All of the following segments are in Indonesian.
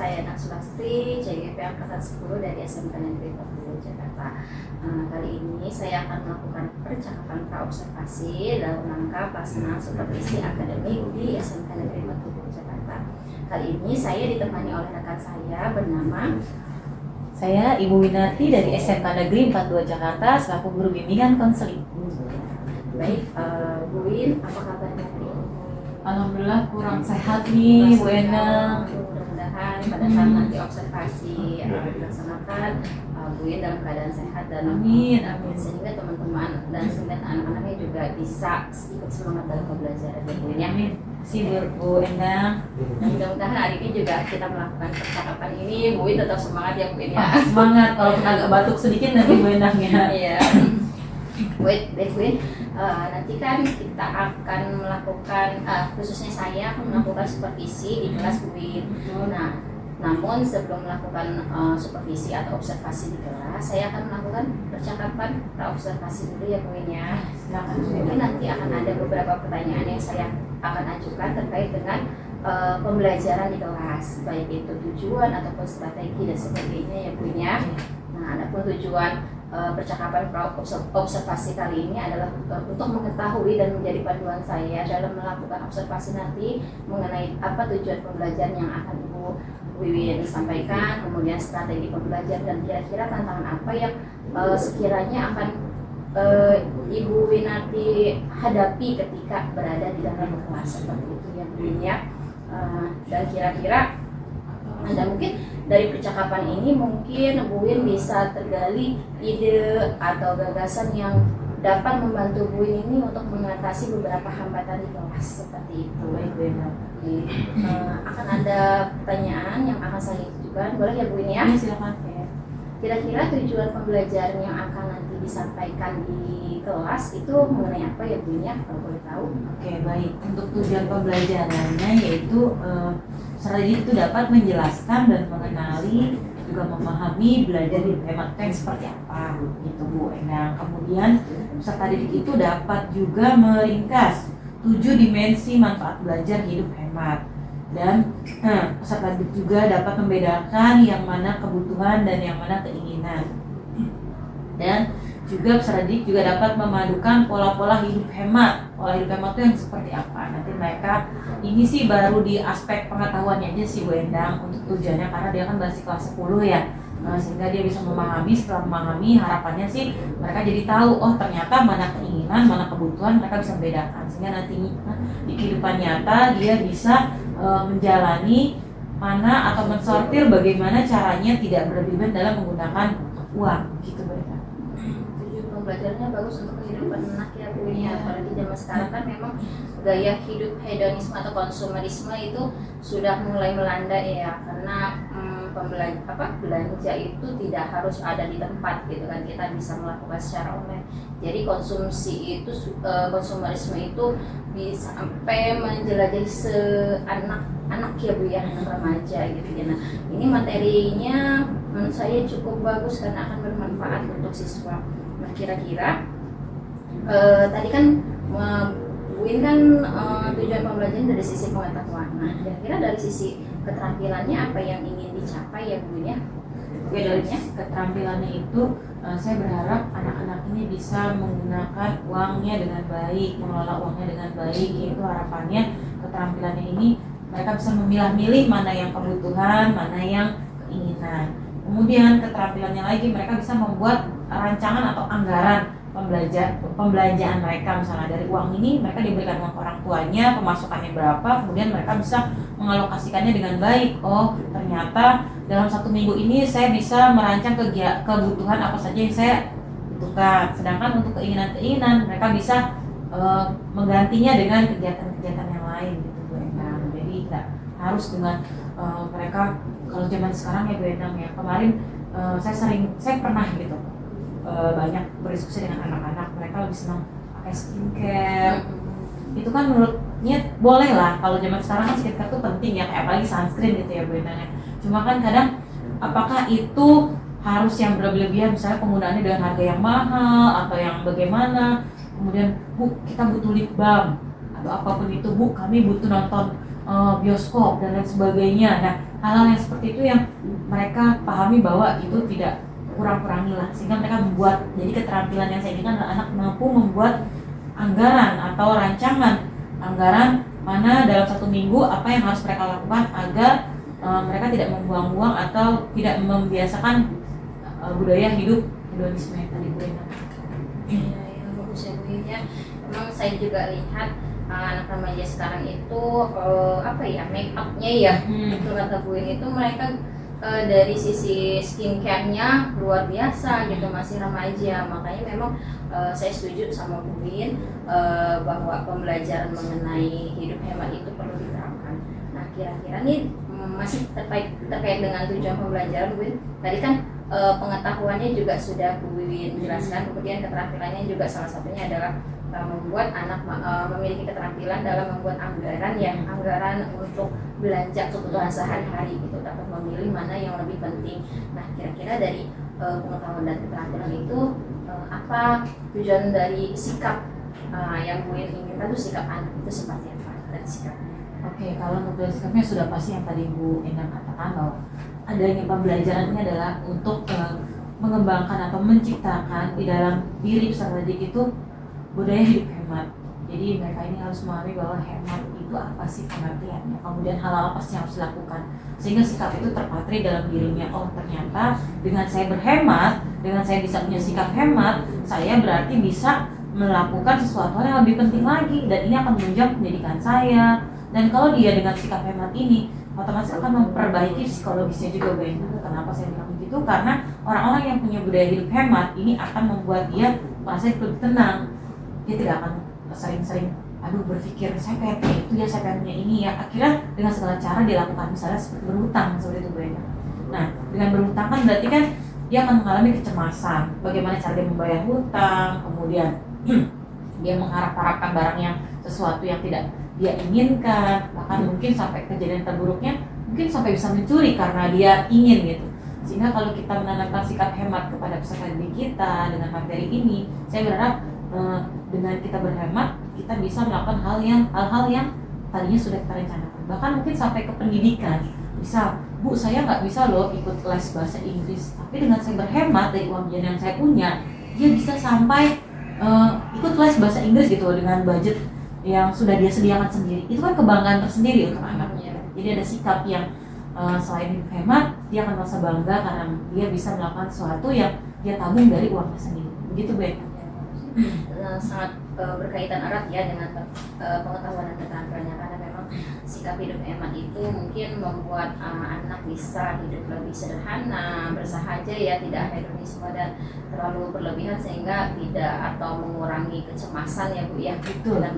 saya Nak Sulastri, CGP Angkatan 10 dari SMK Negeri 40 Jakarta. Kali ini saya akan melakukan percakapan praobservasi dalam rangka pelaksanaan supervisi akademik di SMK Negeri 40 Jakarta. Kali ini saya ditemani oleh rekan saya bernama Ibu Winarti dari SMK Negeri 42 Jakarta selaku guru bimbingan konseling. Baik, Bu Win, apa kabarnya hari ini? Alhamdulillah kurang sehat nih, Bu Endang. Mudah-mudahan pada saat nanti observasi dilaksanakan, Bu Win dalam keadaan sehat dan Amin. sehingga teman-teman dan sehingga anak-anaknya juga bisa ikut semangat dalam pembelajaran Bu Win ya. Amin. Bu Endang. Dan mudah-mudahan hari ini juga kita melakukan percakapan ini, Bu Win tetap semangat ya Bu Win ya. Semangat, walaupun agak batuk sedikit nanti Bu Endang ya. Iya. Wait, nanti kan kita akan melakukan, khususnya saya akan melakukan supervisi di kelas Bu Win. Nah, namun sebelum melakukan supervisi atau observasi di kelas, saya akan melakukan percakapan praobservasi dulu ya Bu Win ya. Mungkin nanti akan ada beberapa pertanyaan yang saya akan ajukan terkait dengan pembelajaran di kelas, baik itu tujuan ataupun strategi dan sebagainya ya Bu Win ya. Nah, adapun tujuan percakapan observasi kali ini adalah untuk mengetahui dan menjadi panduan saya dalam melakukan observasi nanti mengenai apa tujuan pembelajaran yang akan Ibu Wiwin sampaikan, kemudian strategi pembelajaran dan kira-kira tantangan apa yang sekiranya akan Ibu Winarti hadapi ketika berada di dalam kelas seperti itu ya Bu Win ya. Dan kira-kira Anda mungkin dari percakapan ini mungkin Bu Win bisa tergali ide atau gagasan yang dapat membantu Bu Win ini untuk mengatasi beberapa hambatan di kelas seperti itu. Baik Bu Endang. Akan ada pertanyaan yang akan saya ajukan, boleh ya Bu Win ya? Silakan. Kira-kira tujuan pembelajaran yang akan nanti disampaikan di kelas itu mengenai apa ya Bu Win ya, kalau boleh tahu? Oke, baik. Untuk tujuan pembelajarannya yaitu strategi itu dapat menjelaskan dan mengenali juga memahami belajar hidup hemat itu yang seperti apa gitu Bu Endang. Kemudian peserta didik itu dapat juga meringkas 7 dimensi manfaat belajar hidup hemat. Dan peserta didik juga dapat membedakan yang mana kebutuhan dan yang mana keinginan. Dan juga peserta didik juga dapat memadukan pola-pola hidup hemat. Pola hidup hemat itu yang seperti apa? Nanti mereka ini sih baru di aspek pengetahuannya aja sih Bu Endang untuk tujuannya, karena dia kan masih kelas 10 ya. Sehingga dia bisa memahami, setelah memahami harapannya sih mereka jadi tahu oh ternyata mana keinginan, mana kebutuhan, mereka bisa membedakan. Sehingga nantinya di kehidupan nyata dia bisa menjalani mana atau mensortir bagaimana caranya tidak berlebihan dalam menggunakan uang gitu Bu Endang. Pembelajarannya bagus untuk kehidupan anak ya Bu Win ya. Apalagi zaman sekarang kan memang gaya hidup hedonisme atau konsumerisme itu sudah mulai melanda ya, karena belanja itu tidak harus ada di tempat gitu kan, kita bisa melakukan secara online. Jadi konsumsi itu konsumerisme itu bisa sampai menjelajahi anak ya Bu ya, anak remaja gitu ya. Nah, ini materinya menurut saya cukup bagus karena akan bermanfaat untuk siswa. Nah, kira-kira tadi kan Bu Win kan tujuan pembelajaran dari sisi pengetahuan. Nah, kira-kira dari sisi keterampilannya apa yang ingin dicapai ya Bu Win ya? Oke, dari sisi keterampilannya itu saya berharap anak-anak ini bisa menggunakan uangnya dengan baik, mengelola uangnya dengan baik. Yaitu harapannya keterampilannya ini mereka bisa memilah-milih mana yang kebutuhan, mana yang keinginan. Kemudian keterampilannya lagi mereka bisa membuat rancangan atau anggaran pembelanjaan mereka. Misalnya dari uang ini mereka diberikan uang ke orang tuanya, pemasukannya berapa, kemudian mereka bisa mengalokasikannya dengan baik. Oh ternyata dalam 1 minggu ini saya bisa merancang kebutuhan apa saja yang saya butuhkan. Sedangkan untuk keinginan-keinginan mereka bisa menggantinya dengan kegiatan-kegiatan yang lain gitu Bu Endang. Jadi tidak harus dengan mereka kalau zaman sekarang ya Bu Endang ya. Kemarin saya pernah gitu banyak berdiskusi dengan anak-anak, mereka lebih senang pakai skincare. Itu kan menurutnya boleh lah, kalau zaman sekarang kan skincare itu penting ya, kayak apalagi sunscreen gitu ya Bu Endang. Cuma kan kadang apakah itu harus yang berlebihan, misalnya penggunaannya dengan harga yang mahal atau yang bagaimana. Kemudian Bu kita butuh lip balm atau apapun itu Bu, kami butuh nonton bioskop dan lain sebagainya. Nah hal-hal yang seperti itu yang mereka pahami bahwa itu tidak kurang-kurangilah, sehingga mereka membuat, jadi keterampilan yang saya inginkan adalah anak mampu membuat anggaran atau rancangan anggaran mana dalam 1 minggu apa yang harus mereka lakukan agar mereka tidak membuang-buang atau tidak membiasakan budaya hidup hedonisme yang tadi Bu Ena. Ya, yang bagus ya Bu ya. Memang saya juga lihat anak remaja sekarang itu make upnya ya, itu kata Bu itu mereka dari sisi skincare-nya luar biasa gitu, masih remaja. Makanya memang saya setuju sama Bu Win bahwa pembelajaran mengenai hidup hemat itu perlu diterapkan. Nah, kira-kira nih masih terkait dengan tujuan pembelajaran Bu Win. Tadi kan pengetahuannya juga sudah Bu Win jelaskan, kemudian keterampilannya juga salah satunya adalah membuat anak memiliki keterampilan dalam membuat anggaran untuk belanja kebutuhan sehari-hari gitu, dapat memilih mana yang lebih penting. Nah, kira-kira dari pengetahuan dan keterampilan itu apa tujuan dari sikap yang Bu inginkan tuh, sikap anak itu seperti apa dan sikapnya? Oke, kalau untuk dari sikapnya sudah pasti yang tadi Bu Endang katakan bahwa adanya pembelajaran ini adalah untuk mengembangkan atau menciptakan di dalam diri peserta didik itu budaya hidup hemat. Jadi mereka ini harus memahami bahwa hemat itu apa sih pengertiannya, kemudian hal apa sih yang harus dilakukan, sehingga sikap itu terpatri dalam dirinya. Oh, ternyata dengan saya berhemat, dengan saya bisa punya sikap hemat, saya berarti bisa melakukan sesuatu yang lebih penting lagi, dan ini akan menunjang pendidikan saya. Dan kalau dia dengan sikap hemat ini, otomatis akan memperbaiki psikologisnya juga, Bu. Kenapa saya bilang begitu? Karena orang-orang yang punya budaya hidup hemat ini akan membuat dia merasa lebih tenang. Dia tidak akan sering-sering berpikir saya pengen itu ya, saya pengen punya ini ya. Akhirnya dengan segala cara dilakukan, misalnya seperti berhutang seperti itu, Bu. Nah, dengan berhutang kan berarti kan dia akan mengalami kecemasan. Bagaimana cara dia membayar hutang, kemudian dia mengharap-harapkan barang yang sesuatu yang tidak dia inginkan, bahkan mungkin sampai kejadian terburuknya mungkin sampai bisa mencuri karena dia ingin gitu. Sehingga kalau kita menanamkan sikap hemat kepada peserta didik kita dengan materi ini, saya berharap dengan kita berhemat kita bisa melakukan hal-hal yang tadinya sudah kita rencanakan. Bahkan mungkin sampai ke pendidikan. Bisa, Bu, saya nggak bisa loh ikut les bahasa Inggris, tapi dengan saya berhemat dari uang jajan yang saya punya, dia bisa sampai ikut les bahasa Inggris gitu dengan budget yang sudah dia sediakan sendiri. Itu kan kebanggaan tersendiri untuk anaknya. Jadi ada sikap yang selain hemat, dia akan merasa bangga karena dia bisa melakukan sesuatu yang dia tabung dari uangnya sendiri. Begitu, Bu. Sangat berkaitan erat ya dengan pengetahuan dan keterampilannya, karena memang sikap hidup hemat itu mungkin membuat anak bisa hidup lebih sederhana, bersahaja ya, tidak hedonisme dan terlalu berlebihan sehingga tidak atau mengurangi kecemasan ya, Bu ya. Betul. Dan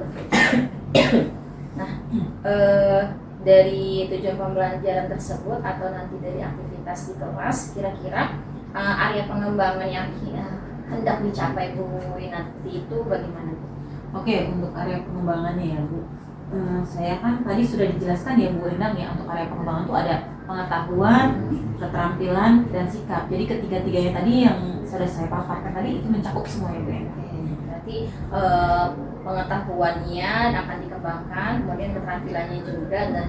nah, dari tujuan pembelajaran tersebut atau nanti dari aktivitas di kelas, kira-kira area pengembangan yang hendak dicapai Bu nanti itu bagaimana? Oke, untuk area pengembangannya ya, Bu. Saya kan tadi sudah dijelaskan ya, Bu Endang ya, untuk area pengembangan itu ada pengetahuan, keterampilan, dan sikap. Jadi ketiga-tiganya tadi yang sudah saya paparkan tadi itu mencakup semua ya, Bu Endang. Berarti pengetahuannya akan dikembangkan, kemudian keterampilannya juga, dan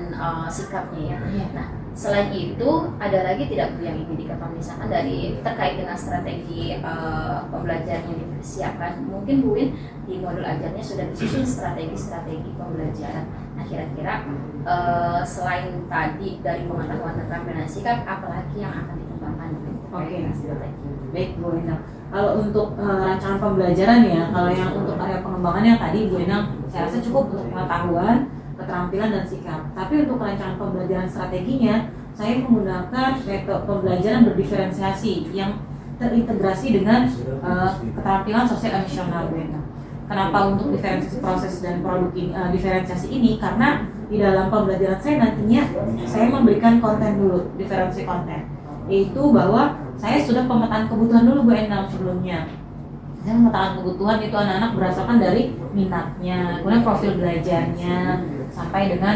sikapnya ya. Nah, selain itu ada lagi tidak Bu yang ingin dikatakan, misalkan dari terkait dengan strategi pembelajaran yang dipersiapkan? Mungkin Bu Win di modul ajarnya sudah disusun strategi pembelajaran. Nah, kira-kira selain tadi dari pengetahuan, keterampilan, sikap, apalagi yang akan dikembangkan? Oke, baik Bu Endang. Kalau untuk rancangan pembelajaran ya, kalau yang untuk area pengembangannya tadi Bu Endang saya rasa cukup untuk pengetahuan, keterampilan, dan sikap. Tapi untuk rancangan pembelajaran strateginya, saya menggunakan metode pembelajaran berdiferensiasi yang terintegrasi dengan keterampilan sosial emosional, Bu Endang. Kenapa untuk diferensiasi proses dan produk ini, diferensiasi ini? Karena di dalam pembelajaran saya nantinya saya memberikan konten dulu, diferensi konten, yaitu bahwa saya sudah pemetaan kebutuhan dulu, Bu Endang, sebelumnya. Saya memetakan kebutuhan itu anak-anak berdasarkan dari minatnya, kemudian profil belajarnya, sampai dengan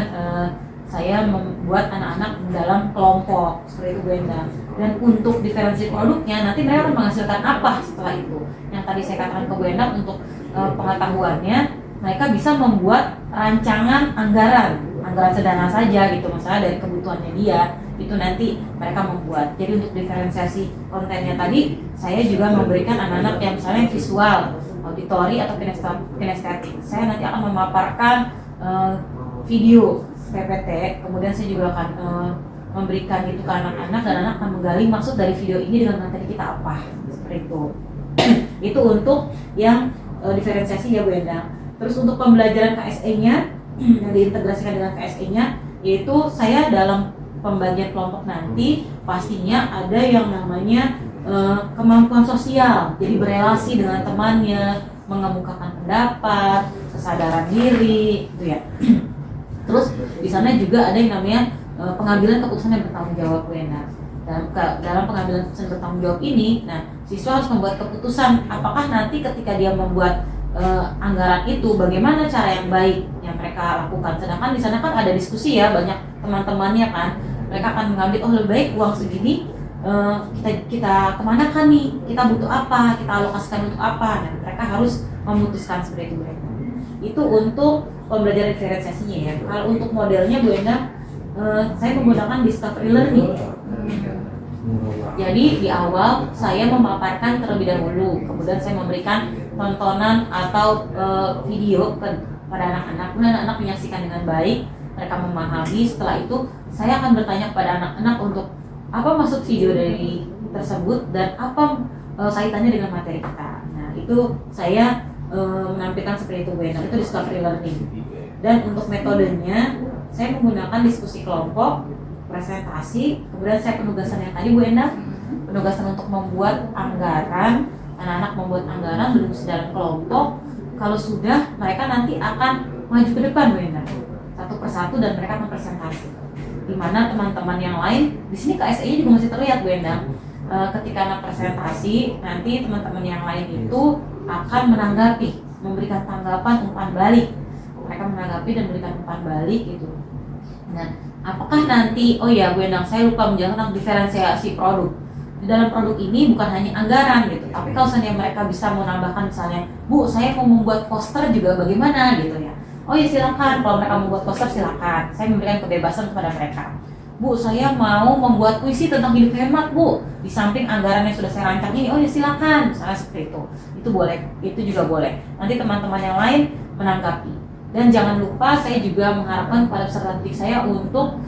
saya membuat anak-anak dalam kelompok seperti itu, Bu Endang. Dan untuk diferensi produknya nanti mereka akan menghasilkan apa setelah itu. Yang tadi saya katakan ke Bu Endang, untuk pengetahuannya mereka bisa membuat rancangan anggaran sederhana saja gitu, misalnya dari kebutuhannya dia itu nanti mereka membuat. Jadi untuk diferensiasi kontennya tadi, saya juga memberikan anak-anak yang misalnya visual, auditori atau kinestetik. Saya nanti akan memaparkan video PPT, kemudian saya juga akan memberikan itu ke anak-anak dan anak akan menggali maksud dari video ini dengan materi kita apa, seperti itu. Itu untuk yang diferensiasi ya Bu Endang. Terus untuk pembelajaran KSE-nya yang diintegrasikan dengan KSE-nya, yaitu saya dalam pembagian kelompok nanti pastinya ada yang namanya kemampuan sosial, jadi berelasi dengan temannya, mengemukakan pendapat, kesadaran diri, gitu ya. Terus di sana juga ada yang namanya pengambilan keputusan yang bertanggung jawab, Bu Endang. Dalam pengambilan keputusan bertanggung jawab ini, nah siswa harus membuat keputusan apakah nanti ketika dia membuat anggaran itu bagaimana cara yang baik yang mereka lakukan. Sedangkan di sana kan ada diskusi ya, banyak teman-temannya kan, mereka akan mengambil lebih baik uang segini kita kemana kan nih, kita butuh apa, kita alokasikan untuk apa. Nah mereka harus memutuskan seperti itu, Bu Endang. Itu untuk pembelajaran diferensiasinya ya. Kalau untuk modelnya Bu Endang, saya menggunakan discovery learning. Jadi di awal saya memaparkan terlebih dahulu, kemudian saya memberikan tontonan atau video kepada anak-anak, kemudian anak-anak menyaksikan dengan baik, mereka memahami. Setelah itu saya akan bertanya kepada anak-anak untuk apa maksud video dari tersebut dan apa kaitannya dengan materi kita. Nah itu saya menampilkan seperti itu Bu Endang, itu discovery learning. Dan untuk metodenya saya menggunakan diskusi kelompok, presentasi, kemudian saya penugasan yang tadi Bu Endang, penugasan untuk membuat anggaran, anak-anak membuat anggaran, berdiskusi dalam kelompok. Kalau sudah, mereka nanti akan maju ke depan Bu Endang, satu persatu, dan mereka akan presentasi. Di mana teman-teman yang lain, di sini KSE-nya juga masih terlihat Bu Endang. Ketika anak presentasi, nanti teman-teman yang lain itu akan menanggapi, memberikan tanggapan umpan balik. Mereka menanggapi dan memberikan umpan balik gitu. Nah, apakah nanti, oh ya Bu Endang, saya lupa menjelaskan tentang diferensiasi produk. Di dalam produk ini bukan hanya anggaran gitu, tapi kalau seandainya mereka bisa menambahkan misalnya, Bu, saya mau membuat poster juga bagaimana gitu ya. Oh ya silakan, kalau mereka membuat poster silakan. Saya memberikan kebebasan kepada mereka. Bu, saya mau membuat puisi tentang hidup hemat, Bu. Di samping anggaran yang sudah saya rancang ini, oh ya silakan, misalnya seperti itu. Itu boleh, itu juga boleh. Nanti teman-teman yang lain menanggapi. Dan jangan lupa saya juga mengharapkan kepada peserta didik saya untuk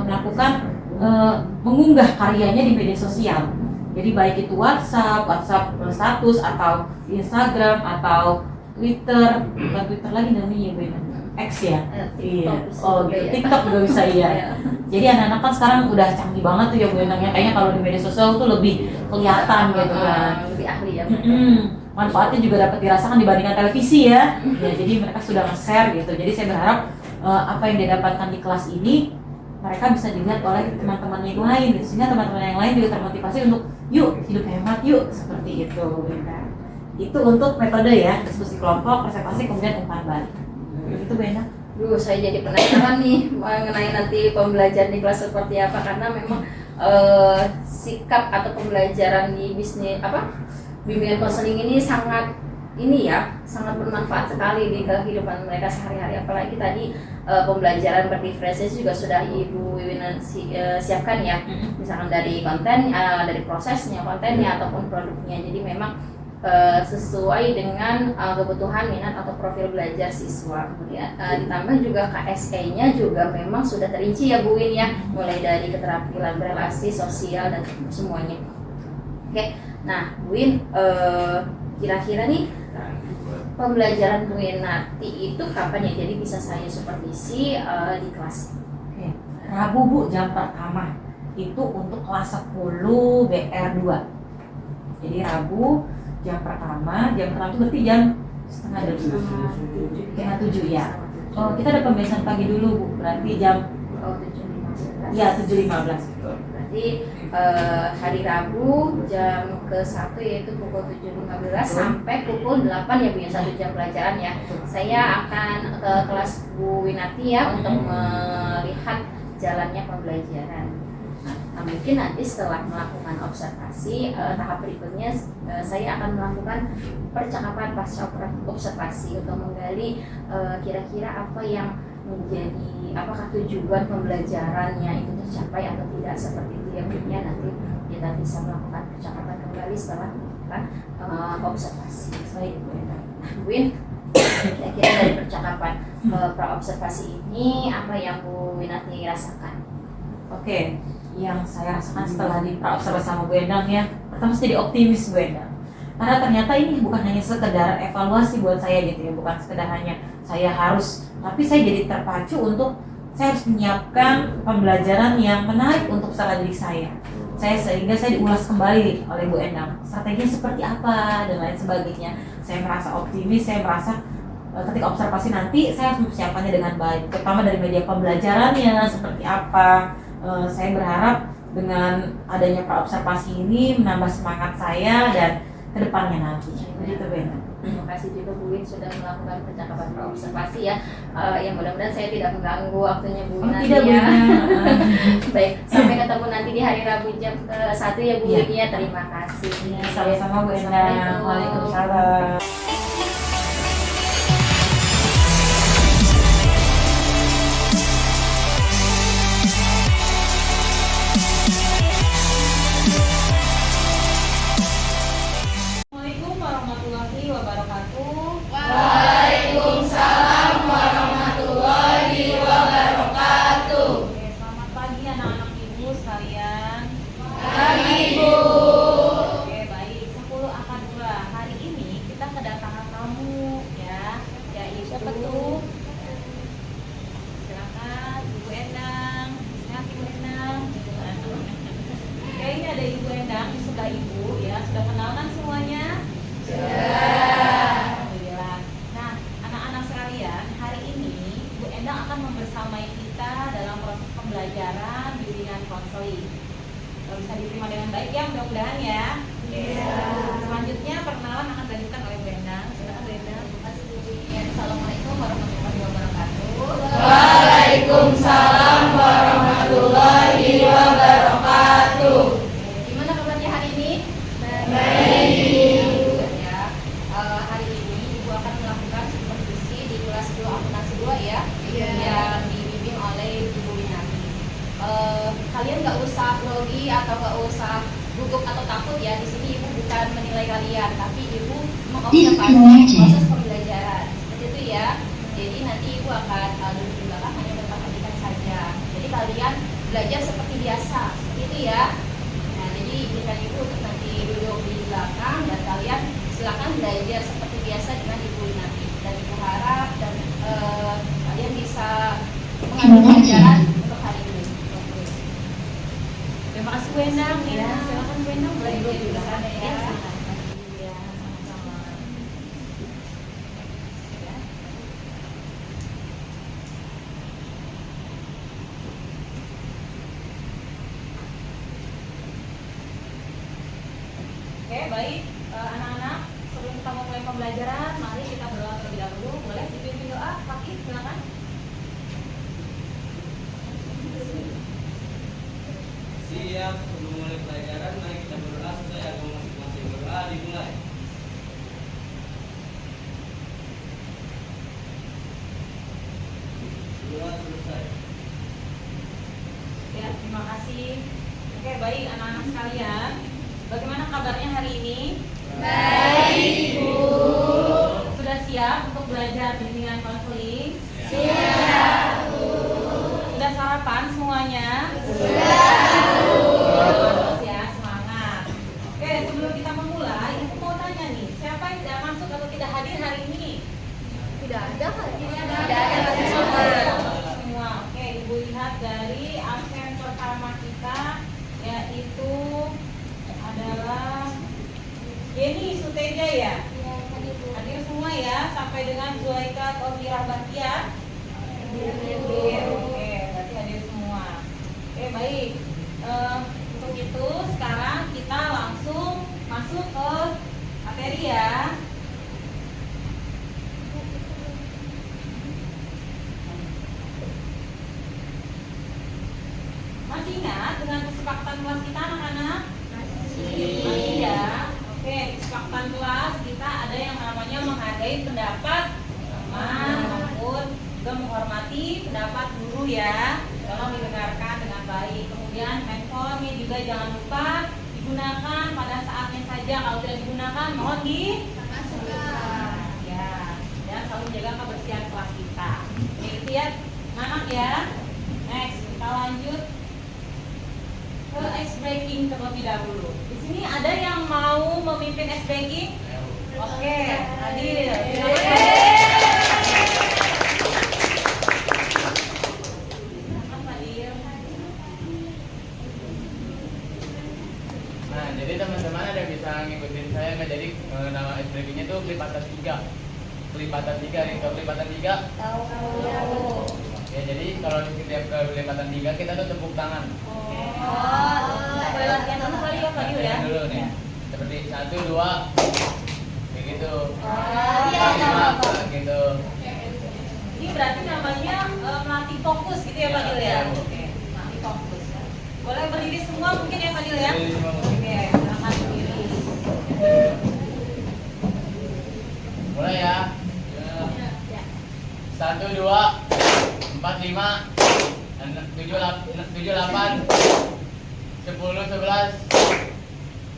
melakukan mengunggah karyanya di media sosial. Jadi baik itu WhatsApp status atau Instagram atau Twitter, bukan Twitter lagi namanya Bu Endang, X ya. Iya. Oh gitu. TikTok juga bisa ya. Jadi anak-anak kan sekarang udah canggih banget tuh ya Bu Endang ya. Kayaknya kalau di media sosial tuh lebih kelihatan gitu kan. Lebih ahli ya. Manfaatnya juga dapat dirasakan dibandingkan televisi ya. Jadi mereka sudah nge-share gitu. Jadi saya berharap apa yang didapatkan di kelas ini mereka bisa dilihat oleh teman-temannya yang lain gitu. Sehingga teman-teman yang lain juga termotivasi untuk yuk hidup hemat yuk, seperti itu Bu Endang. Itu untuk metode ya, diskusi kelompok, presentasi, kemudian umpan balik. Itu Bu Endang. Saya jadi penasaran nih mengenai nanti pembelajaran di kelas seperti apa, karena memang sikap atau pembelajaran di bisnis bimbingan konseling ini sangat bermanfaat sekali di kehidupan mereka sehari-hari. Apalagi tadi pembelajaran berdiferensiasi juga sudah Ibu Wiwina siapkan ya, misalkan dari konten, dari prosesnya, kontennya ataupun produknya. Jadi memang sesuai dengan kebutuhan minat atau profil belajar siswa. Kemudian ditambah juga KSE-nya juga memang sudah terinci ya Bu Win ya, mulai dari keterampilan berelasi sosial dan semuanya. Oke, nah Bu Win, kira-kira nih pembelajaran Bu Win nanti itu kapan ya? Jadi bisa saya supervisi di kelas. Oke. Rabu Bu, jam pertama itu untuk kelas 10 BR2. Jadi Rabu jam pertama itu berarti jam setengah 7 ya. Oh, kita ada pembiasaan pagi dulu Bu, berarti jam 7.15. Ya 7.15. Berarti hari Rabu jam ke-1 yaitu pukul 7.15 sampai pukul 8 ya Bu ya, 1 jam pelajaran ya. Saya akan ke kelas Bu Winati ya untuk melihat jalannya pembelajaran. Nah, mungkin nanti setelah melakukan observasi, tahap berikutnya saya akan melakukan percakapan pasca observasi untuk menggali kira-kira apa yang menjadi apakah tujuan pembelajarannya itu tercapai atau tidak, seperti itu ya Bu ya. Nanti kita bisa melakukan percakapan kembali setelah melakukan observasi. Baik, Bu Endang. Bu Win, kira-kira dari percakapan praobservasi ini apa yang Bu Winarti rasakan? Oke, yang saya rasakan setelah di praobservasi sama Bu Endang ya, pertama jadi optimis Bu Endang. Karena ternyata ini bukan hanya sekedar evaluasi buat saya gitu ya, bukan sekedar hanya saya harus, tapi saya jadi terpacu untuk saya harus menyiapkan pembelajaran yang menarik untuk peserta didik saya. Sehingga saya diulas kembali oleh Bu Endang, strateginya seperti apa dan lain sebagainya. Saya merasa optimis, saya merasa ketika observasi nanti saya harus mempersiapkannya dengan baik, terutama dari media pembelajarannya seperti apa. Saya berharap dengan adanya praobservasi ini menambah semangat saya dan kedepannya nanti. Begitu Bu Endang. Terima kasih juga Bu Win sudah melakukan percakapan praobservasi ya. Yang mudah-mudahan saya tidak mengganggu waktunya Bu Win nanti Tidak Bu ya. Endang. Baik, sampai ketemu nanti di hari Rabu jam ke-1 ya Bu Win ya. Terima kasih. Sama-sama Bu Endang. Assalamualaikum. Waalaikumsalam. Assalamualaikum warahmatullahi wabarakatuh. Waalaikumsalam warahmatullahi wabarakatuh. Oke, selamat pagi anak-anak ibu sekalian. Pagi Bu. Oke, baik. 10 Akadura. Hari ini kita kedatangan tamu ya, yaitu silakan Ibu Endang. Silakan Ibu Endang. Oke, ini ada Ibu Endang di sebelah Ibu ya. Sudah kenal kan semuanya? Alhamdulillah. Nah, anak-anak sekalian, hari ini Bu Endang akan membersamai kita dalam proses pembelajaran bimbingan konseling. Bisa diterima dengan baik ya, mudah-mudahan ya. Selanjutnya perkenalan akan dilanjutkan oleh Bu Endang. Silakan Bu Endang. Terima kasih Bu Win. Assalamualaikum warahmatullahi wabarakatuh. Waalaikumsalam warahmatullahi wabarakatuh. Gimana kabarnya hari ini? Baik. Ya, hari ini Ibu akan melakukan supervisi di kelas 2 akuntansi 2 ya, Iya. yang dibimbing oleh Ibu Winarti. Kalian nggak usah grogi atau nggak usah gugup atau takut ya. Di sini Ibu bukan menilai kalian, tapi Ibu mengobservasi proses pembelajaran. Seperti itu ya. Jadi nanti Ibu akan duduk di belakang hanya memperhatikan saja. Jadi kalian belajar seperti biasa, seperti itu ya. Nah, jadi izinkan Ibu untuk nanti duduk di belakang dan kalian silakan belajar seperti biasa dengan Ibu Winarti. Dan Ibu harap dan kalian bisa mengambil pelajaran untuk hari ini. Terima kasih Bu Endang ya. Ya. Silakan Bu Endang boleh duduk di belakang ya. Ya. Iya, sama-sama. Ya. Oke, baik. Anak-anak, sebelum kita mulai pembelajaran, mari kita berdoa terlebih dahulu. Boleh dipimpin doa, Fakih, silakan. Siap, sebelum mulai pelajaran, mari kita berdoa sesuai agama masing-masing. Berdoa dimulai. Doa selesai. Ya, terima kasih. Oke, baik anak-anak sekalian. Bagaimana kabarnya hari ini? Baik, Bu. Sudah siap untuk belajar bimbingan konseling? Siap, Bu. Sudah sarapan semuanya? Sudah, Bu. Bagus ya, semangat. Oke, sebelum kita memulai, aku mau tanya nih, siapa yang tidak masuk atau tidak hadir hari ini? Tidak ada Tidak ada semua. Oke, Ibu lihat dari absen pertama kita, yaitu adalah Yeni Suteja ya. Hadir semua ya, sampai dengan Zulaika Tobirah Bahtiar. Oke, berarti hadir semua. Oke, baik. Untuk itu sekarang kita langsung masuk ke materi ya. Masih ingat dengan kesepakatan kelas kita anak-anak? Masih ya. Oke, di kesepakatan kelas kita ada yang namanya menghargai pendapat teman maupun juga menghormati pendapat guru ya. Tolong didengarkan dengan baik. Kemudian handphone ini juga jangan lupa digunakan pada saatnya saja. Kalau tidak digunakan mohon dimasukkan ya. Dan selalu jaga kebersihan kelas kita. Oke, itu ya anak ya. Next kita lanjut ke ice breaking terlebih dahulu. Di sini ada yang mau memimpin ice breaking? Oke, hadir. Nah, jadi teman-teman ada bisa ngikutin saya nggak? Jadi nama ice breakingnya tuh kelipatan 3. Kelipatan 3 nih, kalau kelipatan 3 Tahu. ya, jadi kalau setiap kelipatan 3 kita tuh tepuk tangan. Boleh latihan dulu kali ya, Fadil ya. Latihan dulu nih. Seperti 1, 2 kayak gitu. Iya, 4, 5 gitu. Ini berarti namanya melatih fokus gitu ya, Fadil ya. Iya, Bu. Oke, melatih fokus. Boleh berdiri semua mungkin ya, Fadil ya. Berdiri semua, mungkin. Oke, silakan berdiri. Mulai ya. 1, 2 4, 5 7, 8 10, 11.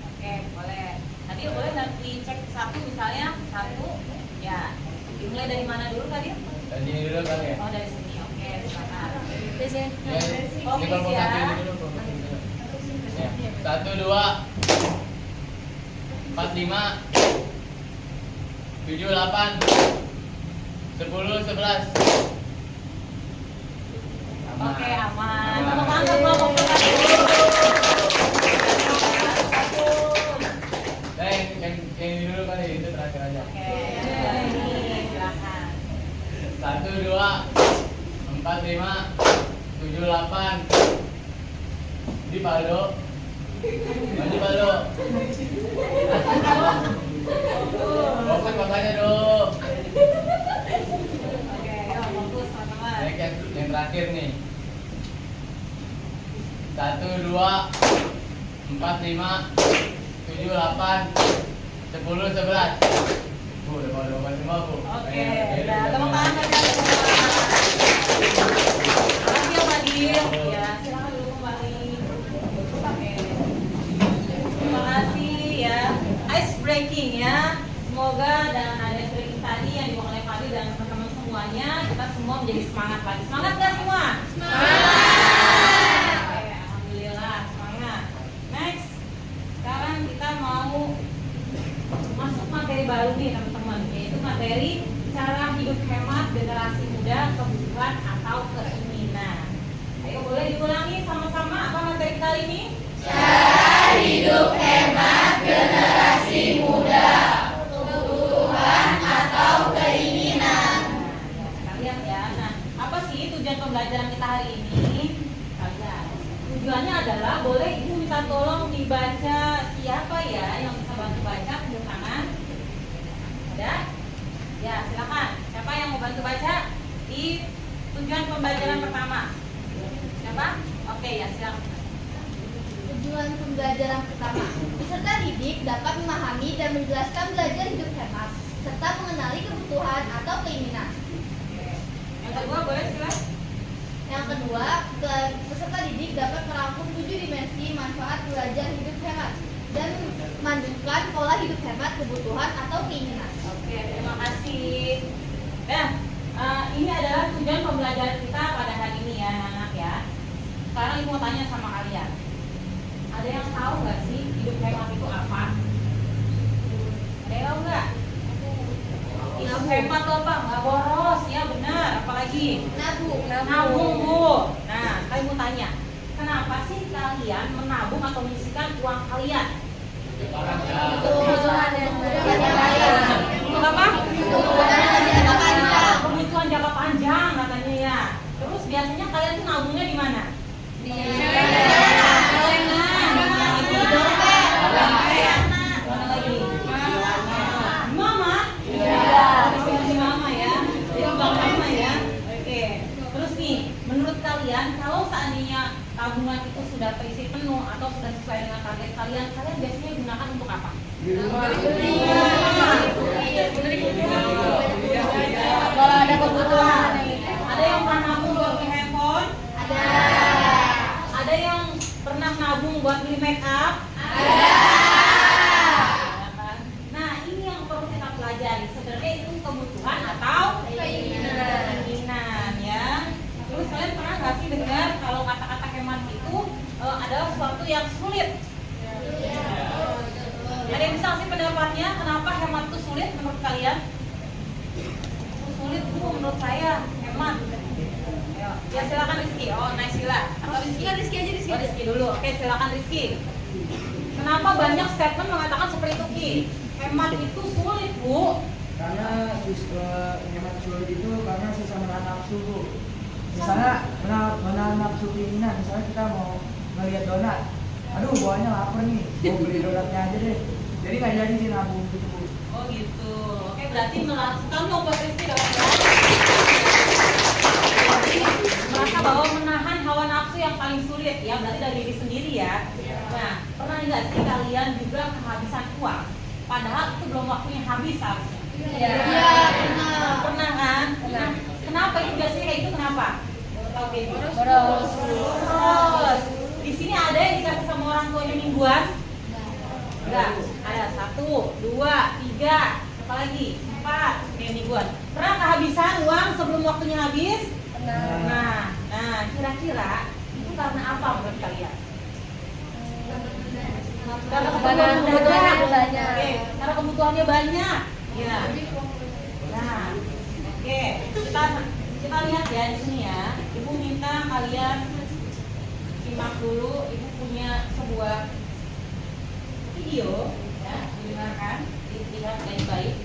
Oke, boleh. Nanti boleh nanti cek satu misalnya, satu. Ya. Dimulai dari mana dulu, Fadil? Dari sini dulu kan ya. Oh, dari sini. Oke, silakan. Di sini. Ya, Fokus ini kelompok ya. 1 ini dulu, kelompok 1 dulu. Ya. 1, 2 4, 5 7, 8 10, 11. Oke, aman. Tepuk tangan buat kelompok satu. Nah, yang ini dulu kali, itu terakhir aja. Oke, ini silakan. 1, 2 4, 5 7, 8. Di Paldo. Maju Paldo. Fokus makanya dong. Oke, yuk fokus teman-teman. Baik, yang terakhir nih. 1, 2 4, 5 7, 8 10, 11. Bu, udah mau semua, Bu. Oke, Ayo, udah kita tepuk mulai. tangan kalian semua. Makasih ya, Fadil. Ya, silakan dulu kembali. Oke. Terima kasih ya. Ice breaking ya. Semoga dengan ada ice breaking tadi yang dibawa oleh Fadil dan teman-teman semuanya, kita semua menjadi semangat lagi. Semangat nggak semua? Semangat. Oke, alhamdulillah semangat. Next, sekarang kita mau masuk materi baru nih teman-teman, yaitu materi cara hidup hemat generasi muda, kebutuhan atau keinginan. Ayo boleh diulangi sama-sama apa materi kali ini? Cara hidup hemat generasi muda, kebutuhan atau keinginan. Nah, kalian ya. Nah, apa sih tujuan pembelajaran kita hari ini? Kalian. Tujuannya adalah boleh ibu minta tolong dibaca siapa ya yang bisa bantu baca tunjuk tangan. Ada? Ya, silakan. Siapa yang mau bantu baca di tujuan pembelajaran pertama? Siapa? Oke, ya silakan. Tujuan pembelajaran pertama, peserta didik dapat memahami dan menjelaskan belajar hidup hemat serta mengenali kebutuhan atau keinginan. Oke. Yang kedua boleh silakan. Yang kedua, peserta didik dapat merangkum 7 dimensi manfaat belajar hidup hemat dan memandukan pola hidup hemat, kebutuhan atau keinginan. Oke, terima kasih. Nah, ini adalah tujuan pembelajaran kita pada hari ini ya, anak-anak ya. Sekarang ibu mau tanya sama kalian. Ada yang tahu nggak sih hidup hemat itu apa? Ada yang tahu nggak? Hidup hemat itu apa? Nggak boros, ya benar. Apalagi? Nabung, Bu. Nah, kalian mau tanya, kenapa sih kalian menabung atau menyisihkan uang kalian? Kebutuhan Untuk apa? Kebutuhan jangka panjang katanya ya. Terus biasanya kalian tuh nabungnya di mana? Di celengan. Yang itu dompet. Mana lagi? Di mama? Iya. Di mama ya. Di bank mama ya. Oke. Terus nih, menurut kalian kalau seandainya tabungan itu sudah terisi penuh atau sudah sesuai dengan target kalian, kalian biasanya gunakan untuk apa? Kalau ada kebutuhan, buat beli make up? Ada. Ya kan? Nah, ini yang perlu kita pelajari. Sebenarnya itu kebutuhan atau keinginan ya. Terus kalian pernah nggak sih dengar kalau kata-kata hemat itu adalah sesuatu yang sulit? Ada yang bisa sih pendapatnya kenapa hemat itu sulit menurut kalian? Sulit itu menurut saya hemat. Ya silakan Rizky. Oh, Naisila atau Rizky? Rizky aja, Rizky. Oh, Rizky dulu. Oke, silakan Rizky. Kenapa banyak statement mengatakan seperti itu, Ki? Hemat itu sulit, Bu. Karena hemat sulit itu karena susah menahan nafsu, Bu. Misalnya menahan nafsu keinginan, misalnya kita mau ngeliat donat, aduh bawahnya lapar nih, mau beli donatnya aja deh. Jadi nggak jadi sih nabung gitu, Bu. Oh gitu. Oke, berarti kamu mau buat Rizky dong. Merasa bahwa menahan hawa nafsu yang paling sulit ya, berarti dari diri sendiri ya. Nah, pernah nggak sih kalian juga kehabisan uang? Padahal itu belum waktunya habis harusnya. Iya, pernah. Pernah kan? Nah, kenapa itu biasanya kayak itu kenapa? Tahu kayak gitu? Boros. Di sini ada yang dikasih sama orang tuanya mingguan? Enggak. Ada 1, 2, 3, apa lagi? 4 mingguan. Pernah kehabisan uang sebelum waktunya habis? Nah, kira-kira itu karena apa menurut kalian? Karena kebutuhannya banyak. Oke, karena kebutuhannya banyak. Ya. Nah, oke. Kita lihat ya di sini ya. Ibu minta kalian simak dulu. Ibu punya sebuah video ya, didengarkan, dilihat baik-baik.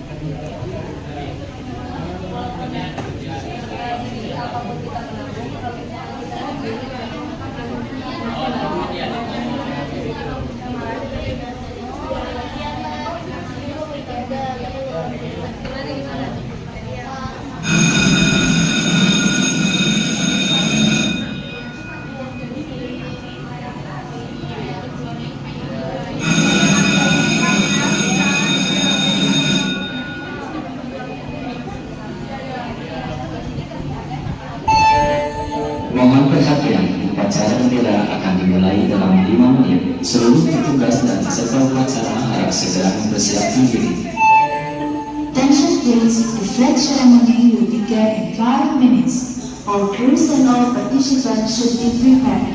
Jadi apapun kita menabung, kalau misalnya kita Mohon perhatian, upacara bendera akan dimulai dalam 5 menit. Seluruh petugas dan peserta upacara harap segera mempersiapkan diri. Attention please, the flag ceremony will begin in 5 minutes. All crews and all participants should be prepared.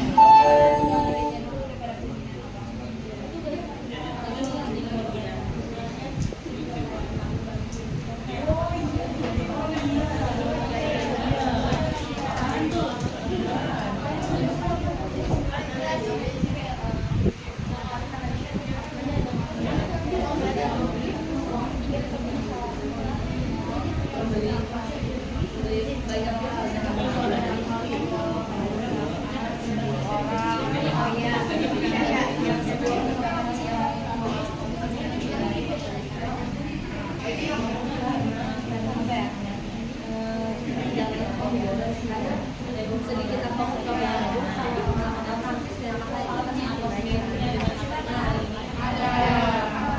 sedikit apa